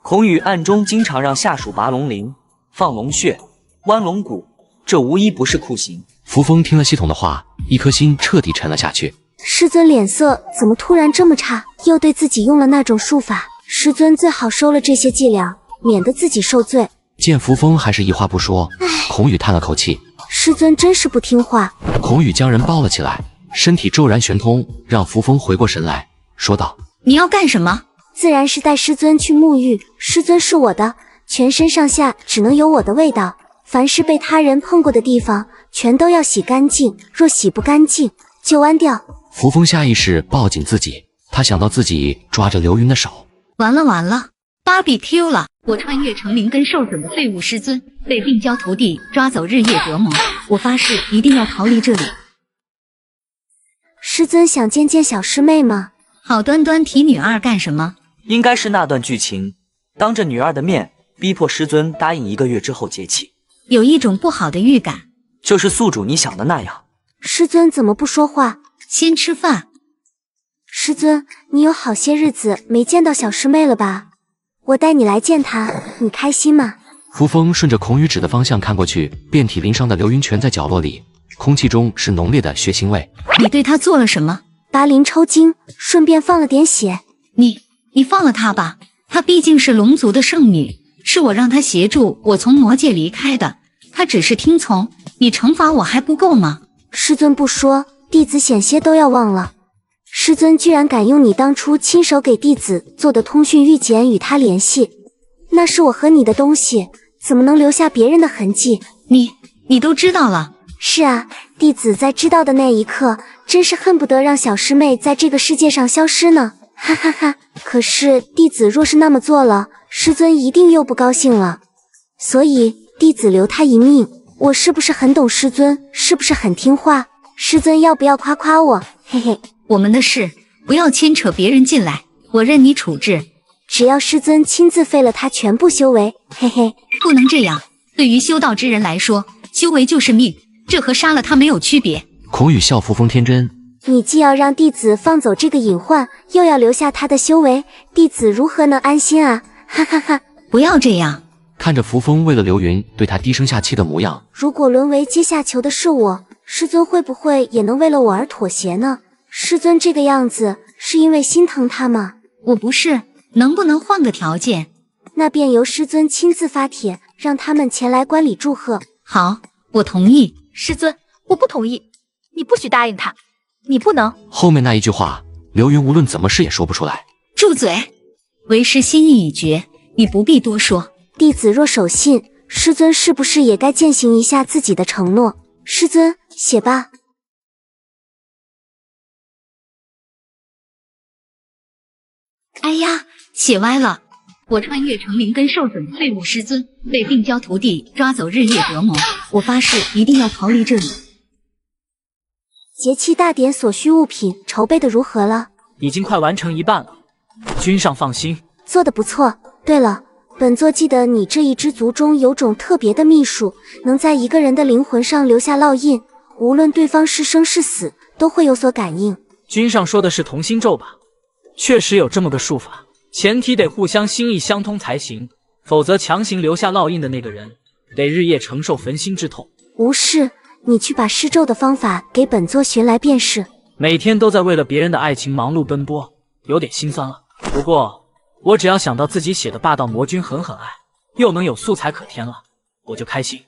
孔宇暗中经常让下属拔龙鳞、放龙血、剜龙骨，这无一不是酷刑。扶风听了系统的话，一颗心彻底沉了下去。师尊脸色怎么突然这么差？又对自己用了那种术法，师尊最好收了这些伎俩，免得自己受罪。见扶风还是一话不说，孔宇叹了口气，师尊真是不听话。孔宇将人抱了起来，身体骤然旋通，让扶风回过神来，说道：你要干什么？自然是带师尊去沐浴，师尊是我的，全身上下只能有我的味道，凡是被他人碰过的地方全都要洗干净，若洗不干净就剜掉。扶风下意识抱紧自己，他想到自己抓着刘云的手，完了，BBQ 了！我穿越成灵根受损的废物师尊，被病娇徒弟抓走日夜折磨，我发誓一定要逃离这里。师尊想见见小师妹吗？好端端提女二干什么？应该是那段剧情，当着女二的面逼迫师尊答应1个月之后结契。有一种不好的预感，就是宿主你想的那样。师尊怎么不说话？先吃饭。师尊，你有好些日子没见到小师妹了吧？我带你来见她，你开心吗？扶风顺着孔宇指的方向看过去，遍体鳞伤的刘云全在角落里，空气中是浓烈的血腥味。你对她做了什么？拔鳞抽筋，顺便放了点血。你放了她吧，她毕竟是龙族的圣女，是我让她协助我从魔界离开的，她只是听从，你惩罚我还不够吗？师尊不说，弟子险些都要忘了。师尊居然敢用你当初亲手给弟子做的通讯玉简与他联系，那是我和你的东西，怎么能留下别人的痕迹？你都知道了？是啊，弟子在知道的那一刻，真是恨不得让小师妹在这个世界上消失呢。哈哈哈！可是弟子若是那么做了，师尊一定又不高兴了，所以弟子留他一命。我是不是很懂师尊？是不是很听话？师尊要不要夸夸我？嘿嘿。我们的事不要牵扯别人进来，我任你处置。只要师尊亲自废了他全部修为，嘿嘿。不能这样，对于修道之人来说，修为就是命，这和杀了他没有区别。孔宇笑扶风天真，你既要让弟子放走这个隐患，又要留下他的修为，弟子如何能安心啊？哈哈哈！不要这样。看着扶风为了流云对他低声下气的模样，如果沦为阶下囚的是我，师尊会不会也能为了我而妥协呢？师尊这个样子是因为心疼他吗？我不是，能不能换个条件？那便由师尊亲自发帖，让他们前来观礼祝贺。好，我同意。师尊，我不同意，你不许答应他，你不能。后面那一句话，流云无论怎么试也说不出来。住嘴！为师心意已决，你不必多说。弟子若守信，师尊是不是也该践行一下自己的承诺？师尊，写吧。哎呀，写歪了。我穿越成灵根受损废物师尊，被病娇徒弟抓走日夜折磨。我发誓一定要逃离这里。节气大典所需物品筹备的如何了？已经快完成一半了，君上放心。做得不错。对了，本座记得你这一支族中有种特别的秘术，能在一个人的灵魂上留下烙印，无论对方是生是死，都会有所感应。君上说的是同心咒吧？确实有这么个术法，前提得互相心意相通才行，否则强行留下烙印的那个人，得日夜承受焚心之痛。无事，你去把施咒的方法给本座寻来便是。每天都在为了别人的爱情忙碌奔波，有点心酸了。不过，我只要想到自己写的霸道魔君狠狠爱，又能有素材可填了，我就开心。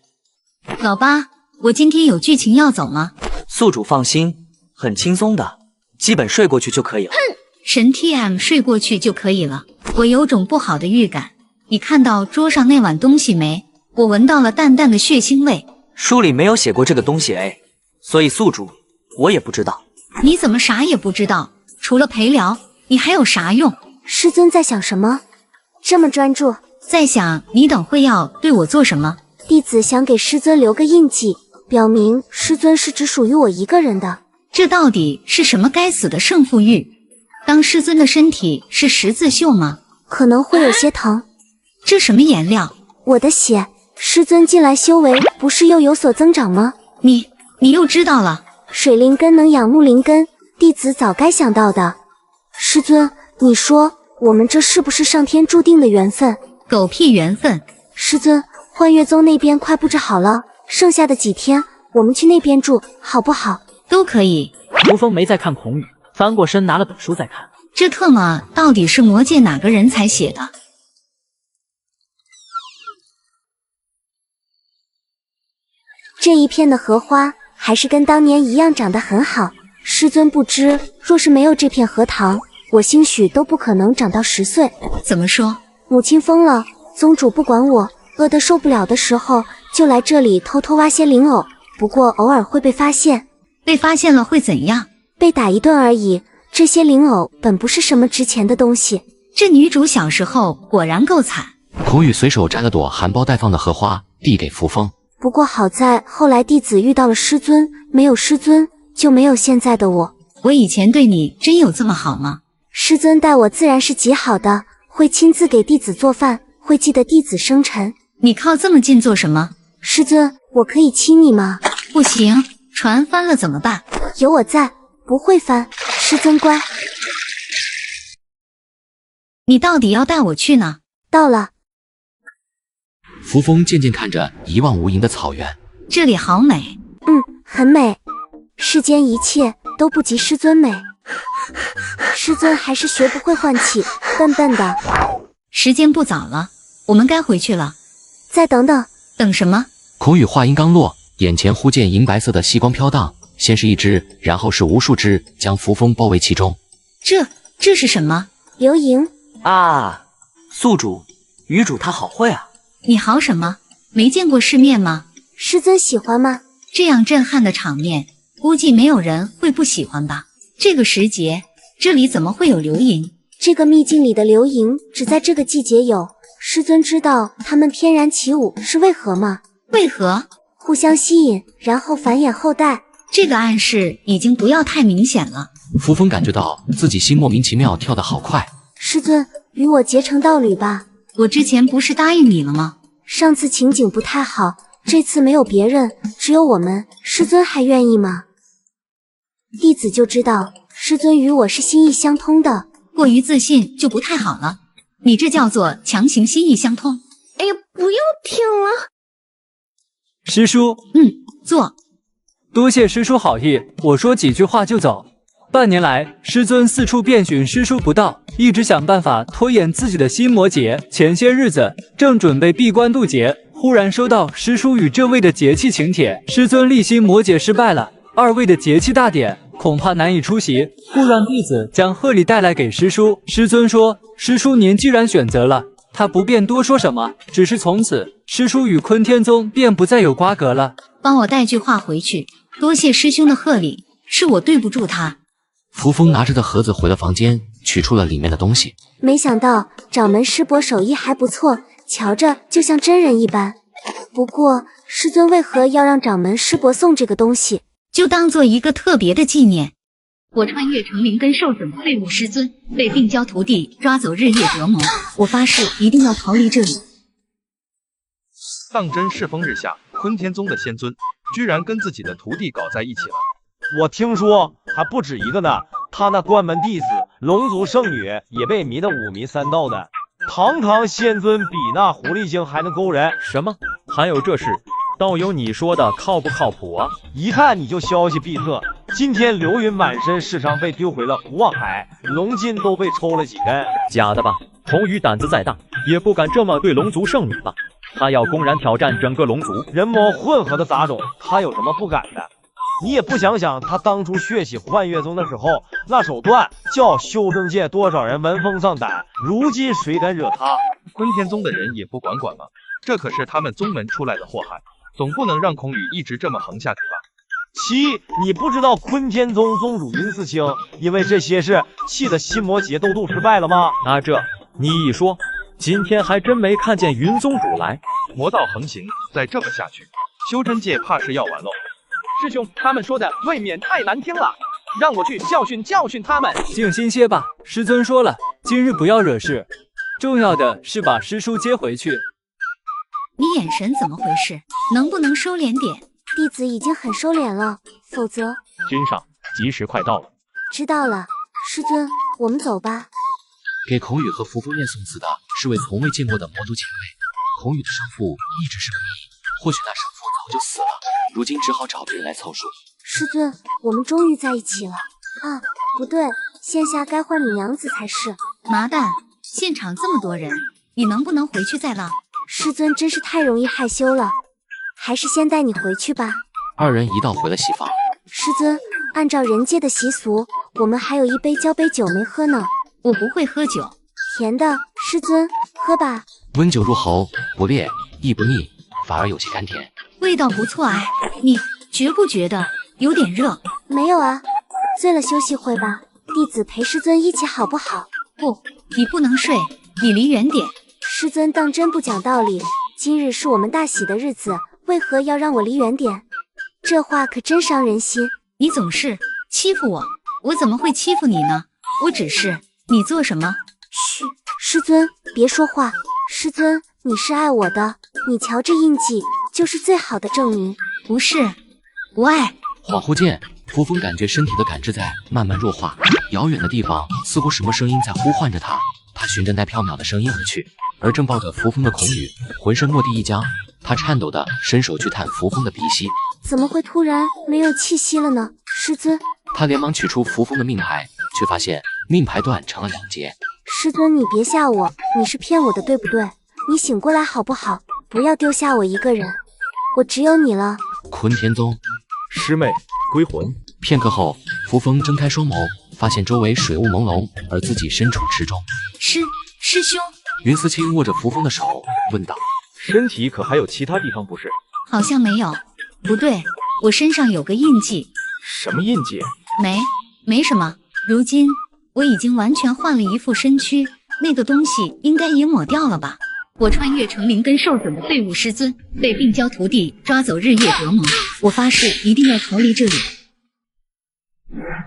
老八，我今天有剧情要走吗？宿主放心，很轻松的，基本睡过去就可以了。神 TM 睡过去就可以了。我有种不好的预感。你看到桌上那碗东西没？我闻到了淡淡的血腥味。书里没有写过这个东西哎，所以宿主我也不知道。你怎么啥也不知道？除了陪聊，你还有啥用？师尊在想什么？这么专注？在想你等会要对我做什么？弟子想给师尊留个印记，表明师尊是只属于我一个人的。这到底是什么该死的胜负欲？当师尊的身体是十字绣吗？可能会有些疼。这什么颜料？我的血。师尊近来修为不是又有所增长吗？你又知道了？水灵根能养木灵根，弟子早该想到的。师尊，你说我们这是不是上天注定的缘分？狗屁缘分！师尊，幻月宗那边快布置好了，剩下的几天我们去那边住，好不好？都可以。如风没再看孔宇，翻过身拿了本书在看。这特么到底是魔界哪个人才写的？这一片的荷花还是跟当年一样长得很好。师尊不知，若是没有这片荷塘，我兴许都不可能长到10岁。怎么说？母亲疯了，宗主不管我，饿得受不了的时候，就来这里偷偷挖些灵藕，不过偶尔会被发现。被发现了会怎样？被打一顿而已。这些灵藕本不是什么值钱的东西。这女主小时候果然够惨。孔宇随手摘了朵含苞待放的荷花，递给扶风。不过好在后来弟子遇到了师尊，没有师尊就没有现在的我。我以前对你真有这么好吗？师尊待我自然是极好的，会亲自给弟子做饭，会记得弟子生辰。你靠这么近做什么？师尊，我可以亲你吗？不行，船翻了怎么办？有我在，不会翻。师尊乖。你到底要带我去哪？到了。扶风渐渐看着一望无垠的草原，这里好美。很美。世间一切都不及师尊美。师尊还是学不会换气，笨笨的。时间不早了，我们该回去了。再等等。等什么？孔宇话音刚落，眼前忽见银白色的细光飘荡，先是一只，然后是无数只，将扶风包围其中。这是什么？流萤啊！宿主、余主他好会啊！你好什么？没见过世面吗？师尊喜欢吗？这样震撼的场面，估计没有人会不喜欢吧。这个时节，这里怎么会有流萤？这个秘境里的流萤只在这个季节有。师尊知道它们翩然起舞是为何吗？为何？互相吸引，然后繁衍后代。这个暗示已经不要太明显了。扶风感觉到自己心莫名其妙跳得好快。师尊，与我结成道侣吧。我之前不是答应你了吗？上次情景不太好，这次没有别人，只有我们，师尊还愿意吗？弟子就知道师尊与我是心意相通的。过于自信就不太好了，你这叫做强行心意相通。哎呀，不要听了。师叔，坐。多谢师叔好意，我说几句话就走。半年来，师尊四处遍寻师叔不到，一直想办法拖延自己的心魔劫。前些日子正准备闭关渡劫，忽然收到师叔与这位的节气请帖，师尊立心魔劫失败了，二位的节气大典恐怕难以出席，故让弟子将贺礼带来给师叔。师尊说，师叔您既然选择了，他不便多说什么，只是从此师叔与坤天宗便不再有瓜葛了。帮我带句话回去，多谢师兄的贺礼，是我对不住他。扶风拿着的盒子回了房间，取出了里面的东西。没想到掌门师伯手艺还不错，瞧着就像真人一般。不过师尊为何要让掌门师伯送这个东西？就当做一个特别的纪念。我穿越成灵根受损的废物师尊，被病娇徒弟抓走日夜折磨，我发誓一定要逃离这里。当真世风日下，坤天宗的仙尊居然跟自己的徒弟搞在一起了。我听说还不止一个呢，他那关门弟子龙族圣女也被迷得五迷三道的。堂堂仙尊比那狐狸精还能勾人？什么？还有这事？道友你说的靠不靠谱啊？一看你就消息闭塞。今天流云满身是伤，被丢回了古往海，龙筋都被抽了几根。假的吧？童宇胆子再大，也不敢这么对龙族圣女吧？他要公然挑战整个龙族，人魔混合的杂种，他有什么不敢的？你也不想想，他当初血洗幻月宗的时候，那手段叫修正界多少人闻风丧胆，如今谁敢惹他？坤天宗的人也不管管吗？这可是他们宗门出来的祸害，总不能让孔宇一直这么横下去吧？七，你不知道坤天宗宗主云思清因为这些事气得心魔劫斗斗失败了吗？啊，这你一说，今天还真没看见云宗主来。魔道横行，再这么下去，修真界怕是要完喽。师兄，他们说的未免太难听了，让我去教训教训他们。静心些吧，师尊说了，今日不要惹事，重要的是把师叔接回去。你眼神怎么回事？能不能收敛点？弟子已经很收敛了，否则……君上，吉时快到了。知道了，师尊，我们走吧。给孔宇和扶风念诵词的是位从未见过的魔都前辈。孔宇的生父一直是个谜，或许那生父早就死了，如今只好找别人来凑数。师尊，我们终于在一起了。啊，不对，现下该换你娘子才是。麻蛋，现场这么多人，你能不能回去再唠？师尊真是太容易害羞了，还是先带你回去吧。二人一道回了西房。师尊，按照人界的习俗，我们还有一杯交杯酒没喝呢。我不会喝酒。甜的，师尊，喝吧。温酒入喉，不烈亦不腻，反而有些甘甜，味道不错哎。你觉不觉得有点热？没有啊，醉了休息会吧。弟子陪师尊一起好不好？不，你不能睡，你离远点。师尊当真不讲道理，今日是我们大喜的日子，为何要让我离远点？这话可真伤人心。你总是欺负我，我怎么会欺负你呢？我只是……你做什么？嘘，师尊，别说话。师尊，你是爱我的，你瞧这印记，就是最好的证明。不是，不爱。恍惚间，扶风感觉身体的感知在慢慢弱化，遥远的地方似乎什么声音在呼唤着他。他循着那缥缈的声音而去，而正抱着扶风的孔宇浑身蓦地一僵，他颤抖地伸手去探扶风的鼻息。怎么会突然没有气息了呢？师尊，他连忙取出扶风的命牌，却发现命牌断成了2截。师尊，你别吓我，你是骗我的对不对？你醒过来好不好？不要丢下我一个人，我只有你了。坤天宗，师妹归魂。片刻后，扶风睁开双眸，发现周围水雾朦胧，而自己身处池中。师兄，云思清握着扶风的手，问道：“身体可还有其他地方不适？”好像没有。不对，我身上有个印记。什么印记？没什么。如今我已经完全换了一副身躯，那个东西应该也抹掉了吧？我穿越成灵根受损的废物师尊，被病娇徒弟抓走日夜折磨，我发誓一定要逃离这里。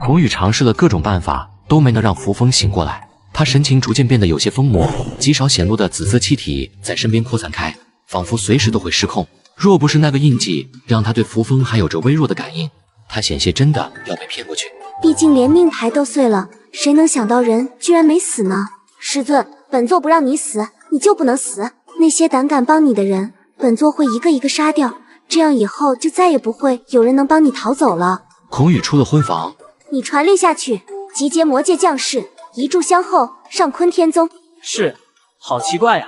孔宇尝试了各种办法，都没能让扶风醒过来。他神情逐渐变得有些疯魔，极少显露的紫色气体在身边扩散开，仿佛随时都会失控。若不是那个印记让他对扶风还有着微弱的感应，他险些真的要被骗过去。毕竟连命牌都碎了，谁能想到人居然没死呢？师尊，本座不让你死，你就不能死。那些胆敢帮你的人，本座会一个一个杀掉，这样以后就再也不会有人能帮你逃走了。孔宇出了婚房，你传令下去，集结魔界将士，一炷香后上坤天宗。是，好奇怪呀，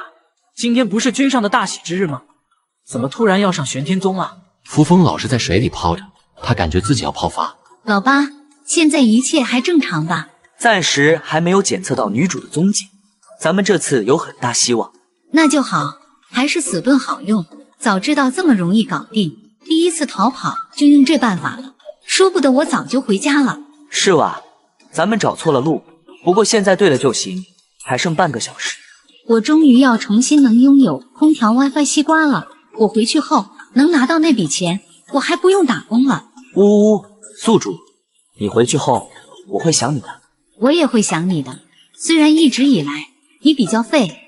今天不是君上的大喜之日吗？怎么突然要上玄天宗了？扶风老是在水里泡着，他感觉自己要泡发。老八，现在一切还正常吧？暂时还没有检测到女主的踪迹，咱们这次有很大希望。那就好，还是死盾好用，早知道这么容易搞定，第一次逃跑就用这办法了，说不得我早就回家了。是哇，咱们找错了路，不过现在对了就行，还剩半个小时。我终于要重新能拥有空调 WiFi 西瓜了，我回去后能拿到那笔钱，我还不用打工了。呜呜，宿主，你回去后我会想你的。我也会想你的，虽然一直以来你比较废。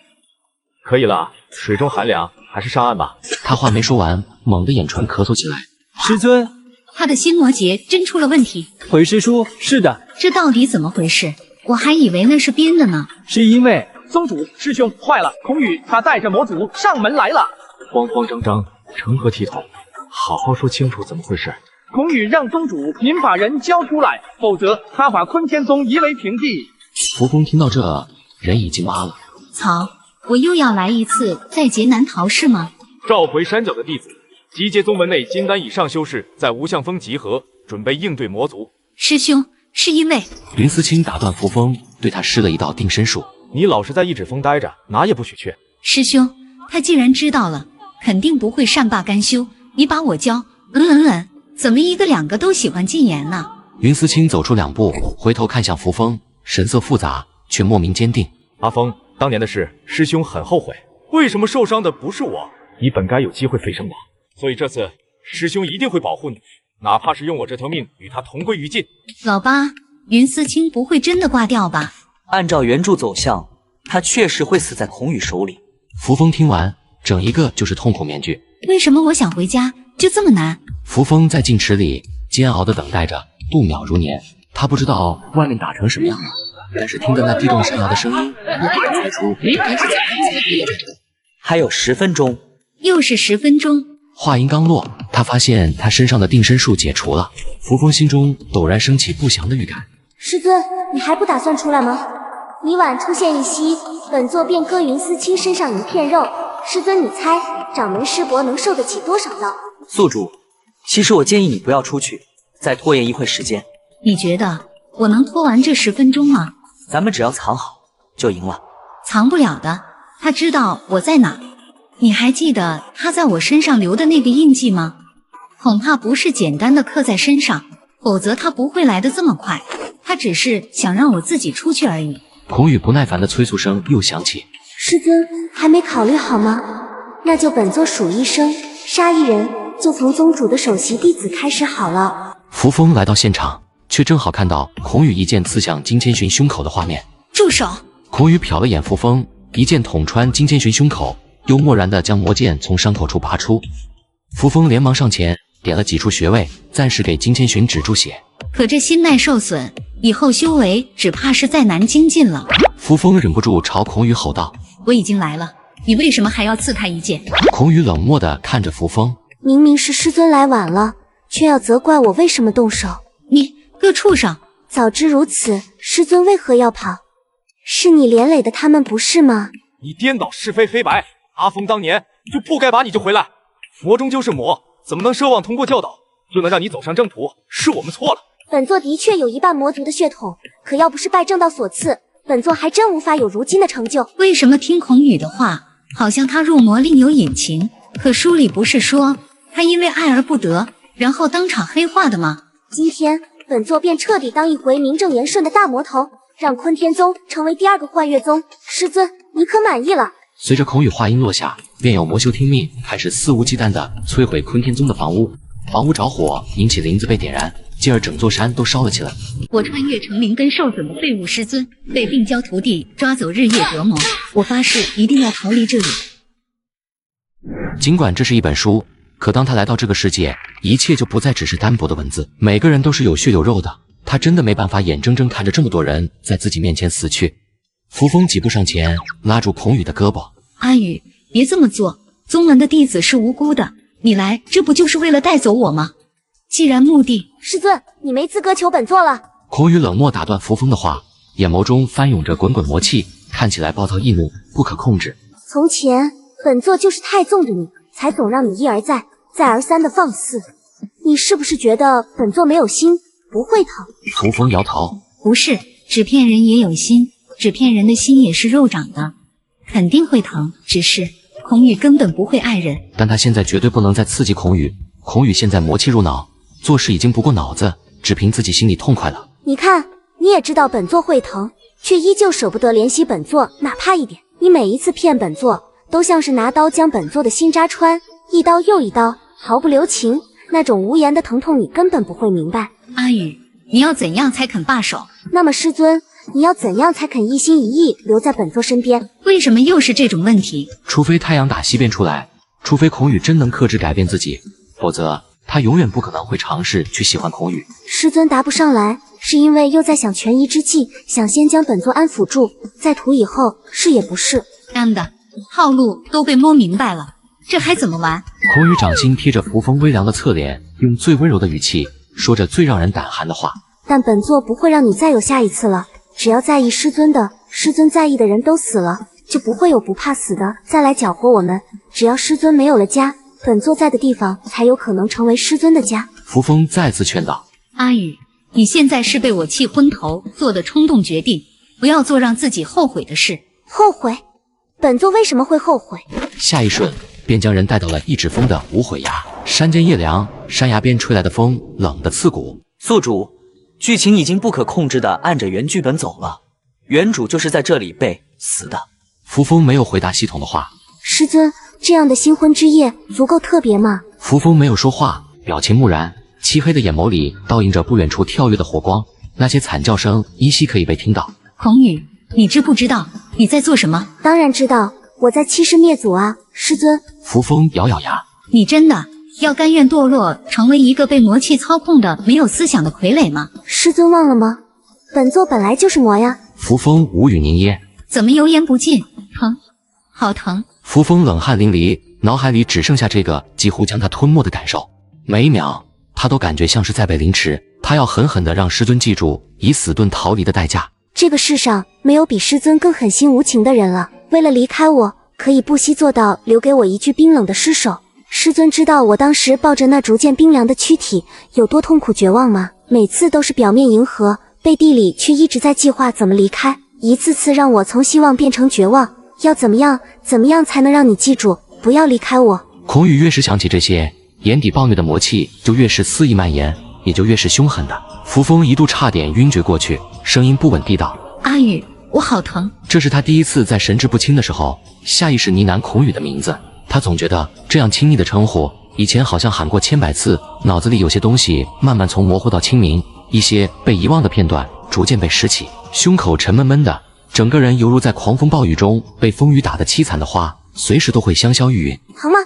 可以了，水中寒凉，还是上岸吧。他话没说完，猛地眼唇咳嗽起来。师尊，他的心魔结真出了问题。回师叔，是的，这到底怎么回事？我还以为那是编的呢。是因为宗主师兄坏了，孔宇他带着魔族上门来了。慌慌张张，成何体统？好好说清楚怎么回事。孔宇让宗主您把人交出来，否则他把坤天宗夷为平地。扶风听到这，人已经麻了。曹，我又要来一次在劫难逃是吗？召回山脚的弟子，集结宗门内金丹以上修士，在无相峰集合，准备应对魔族。师兄，是因为云思清打断扶风，对他施了一道定身术。你老实在一指峰待着，哪也不许去。师兄，他既然知道了，肯定不会善罢甘休。你把我教，怎么一个两个都喜欢禁言呢？云思清走出2步，回头看向扶风，神色复杂，却莫名坚定。阿峰，当年的事，师兄很后悔。为什么受伤的不是我？你本该有机会飞升我，所以这次师兄一定会保护你，哪怕是用我这条命与他同归于尽。老八，云思清不会真的挂掉吧？按照原著走向，他确实会死在孔宇手里。扶风听完，整一个就是痛苦面具。为什么我想回家就这么难？扶风在静池里煎熬地等待着，度秒如年。他不知道外面打成什么样了，但是听着那地动山摇的声音，也可以猜出应该是怎样才对。还有10分钟，又是10分钟。话音刚落，他发现他身上的定身术解除了。扶风心中陡然升起不祥的预感。师尊，你还不打算出来吗？你晚出现一息，本座便割云思清身上一片肉。师尊，你猜掌门师伯能受得起多少药？宿主，其实我建议你不要出去，再拖延一会时间。你觉得我能拖完这10分钟吗？咱们只要藏好就赢了。藏不了的，他知道我在哪。你还记得他在我身上留的那个印记吗？恐怕不是简单的刻在身上，否则他不会来得这么快。他只是想让我自己出去而已。孔宇不耐烦的催促声又响起。师尊还没考虑好吗？那就本座数一声，杀一人，就从宗主的首席弟子开始好了。扶风来到现场，却正好看到孔宇一剑刺向金千寻胸口的画面。住手！孔宇瞟了眼扶风，一剑捅穿金千寻胸口，又蓦然的将魔剑从伤口处拔出。扶风连忙上前点了几处穴位，暂时给金千寻止住血。可这心脉受损，以后修为只怕是再难精进了。扶风忍不住朝孔宇吼道：“我已经来了，你为什么还要刺他一剑？”孔宇冷漠地看着扶风，明明是师尊来晚了，却要责怪我为什么动手。你个畜生！早知如此，师尊为何要跑？是你连累的他们不是吗？你颠倒是非黑白，阿峰当年就不该把你救回来。魔终究是魔，怎么能奢望通过教导就能让你走上正途？是我们错了。本座的确有一半魔族的血统，可要不是拜正道所赐，本座还真无法有如今的成就。为什么听孔宇的话，好像他入魔另有隐情？可书里不是说他因为爱而不得，然后当场黑化的吗？今天本座便彻底当一回名正言顺的大魔头，让坤天宗成为第2个幻月宗。师尊，你可满意了？随着孔宇话音落下，便有魔修听命，开始肆无忌惮地摧毁坤天宗的房屋。房屋着火，引起林子被点燃，继而整座山都烧了起来。我穿越成灵根受损的废物师尊，被病娇徒弟抓走日夜折磨，我发誓一定要逃离这里。尽管这是一本书，可当他来到这个世界，一切就不再只是单薄的文字，每个人都是有血有肉的。他真的没办法眼睁睁看着这么多人在自己面前死去。扶风几步上前，拉住孔宇的胳膊。阿宇，别这么做，宗门的弟子是无辜的，你来这不就是为了带走我吗？既然目的……师尊，你没资格求本座了。孔宇冷漠打断扶风的话，眼眸中翻涌着滚滚魔气，看起来暴躁易怒，不可控制。从前本座就是太纵着你，才总让你一而再再而三的放肆。你是不是觉得本座没有心，不会疼？扶风摇头，不是，纸片人也有心，纸片人的心也是肉长的，肯定会疼。只是孔宇根本不会爱人，但他现在绝对不能再刺激孔宇。孔宇现在魔气入脑，做事已经不过脑子，只凭自己心里痛快了。你看，你也知道本座会疼，却依旧舍不得怜惜本座哪怕一点。你每一次骗本座，都像是拿刀将本座的心扎穿，一刀又一刀，毫不留情。那种无言的疼痛，你根本不会明白。阿宇，你要怎样才肯罢手？那么师尊，你要怎样才肯一心一意留在本座身边？为什么又是这种问题？除非太阳打西边出来，除非孔宇真能克制改变自己，否则他永远不可能会尝试去喜欢孔宇。师尊答不上来，是因为又在想权宜之计，想先将本座安抚住，再图以后，是也不是？干的，套路都被摸明白了，这还怎么玩？孔宇掌心贴着扶风微凉的侧脸，用最温柔的语气说着最让人胆寒的话。但本座不会让你再有下一次了，只要在意师尊的，师尊在意的人都死了，就不会有不怕死的再来搅和我们。只要师尊没有了家，本座在的地方才有可能成为师尊的家。扶风再次劝道：阿宇，你现在是被我气昏头做的冲动决定，不要做让自己后悔的事。后悔？本座为什么会后悔？下一瞬便将人带到了一指峰的无悔崖。山间夜凉，山崖边吹来的风冷得刺骨。宿主，剧情已经不可控制的按着原剧本走了，原主就是在这里被死的。扶风没有回答系统的话。师尊，这样的新婚之夜足够特别吗？扶风没有说话，表情木然，漆黑的眼眸里倒映着不远处跳跃的火光，那些惨叫声依稀可以被听到。孔宇，你知不知道你在做什么？当然知道，我在欺师灭祖啊，师尊。扶风咬咬牙，你真的要甘愿堕落成为一个被魔气操控的没有思想的傀儡吗？师尊忘了吗？本座本来就是魔呀。扶风无语凝噎，怎么油盐不进？疼，好疼。扶风冷汗淋漓，脑海里只剩下这个几乎将他吞没的感受。每一秒他都感觉像是在被凌迟，他要狠狠地让师尊记住以死遁逃离的代价。这个世上没有比师尊更狠心无情的人了，为了离开我，可以不惜做到留给我一具冰冷的尸首。师尊知道我当时抱着那逐渐冰凉的躯体有多痛苦绝望吗？每次都是表面迎合，背地里却一直在计划怎么离开，一次次让我从希望变成绝望。要怎么样才能让你记住不要离开我？孔宇越是想起这些，眼底暴虐的魔气就越是肆意蔓延，也就越是凶狠的。扶风一度差点晕厥过去，声音不稳地道：阿宇，我好疼。这是他第一次在神志不清的时候下意识呢喃孔宇的名字。他总觉得这样亲昵的称呼以前好像喊过千百次，脑子里有些东西慢慢从模糊到清明，一些被遗忘的片段逐渐被拾起，胸口沉闷闷的，整个人犹如在狂风暴雨中被风雨打得凄惨的花，随时都会香消玉殒。疼吗？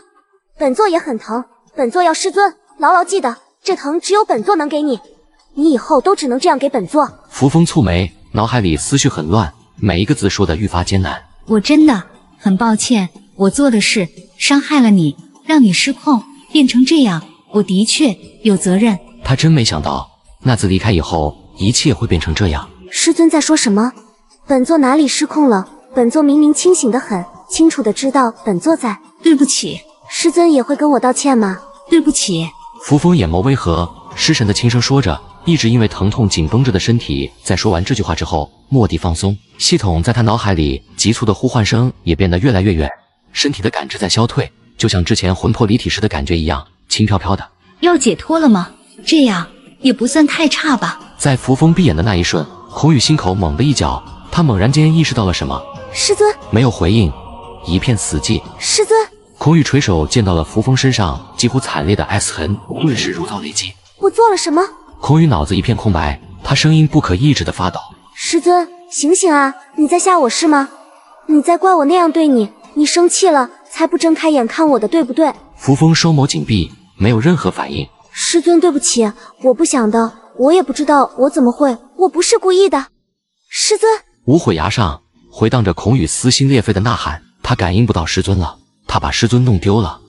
本座也很疼，本座要师尊牢牢记得，这疼只有本座能给你，你以后都只能这样给本座。扶风蹙眉，脑海里思绪很乱，每一个字说得愈发艰难。我真的很抱歉，我做的事伤害了你，让你失控变成这样，我的确有责任。他真没想到那次离开以后一切会变成这样。师尊在说什么？本座哪里失控了？本座明明清醒得很，清楚的知道本座在。对不起。师尊也会跟我道歉吗？对不起。扶风眼眸微合，失神的轻声说着，一直因为疼痛紧绷着的身体在说完这句话之后蓦地放松。系统在他脑海里急促的呼唤声也变得越来越远，身体的感知在消退，就像之前魂魄离体时的感觉一样，轻飘飘的。要解脱了吗？这样也不算太差吧。在扶风闭眼的那一瞬，孔宇心口猛地一脚，他猛然间意识到了什么。师尊没有回应，一片死寂。师尊，孔宇垂手见到了扶风身上几乎惨烈的 S 痕，顿时如遭雷击。我做了什么？孔宇脑子一片空白，他声音不可抑制的发抖。师尊，醒醒啊！你在吓我是吗？你在怪我那样对你？你生气了才不睁开眼看我的，对不对？扶风双眸紧闭，没有任何反应。师尊，对不起，我不想的，我也不知道我怎么会，我不是故意的。师尊，无悔崖上回荡着孔宇撕心裂肺的呐喊，他感应不到师尊了，他把师尊弄丢了。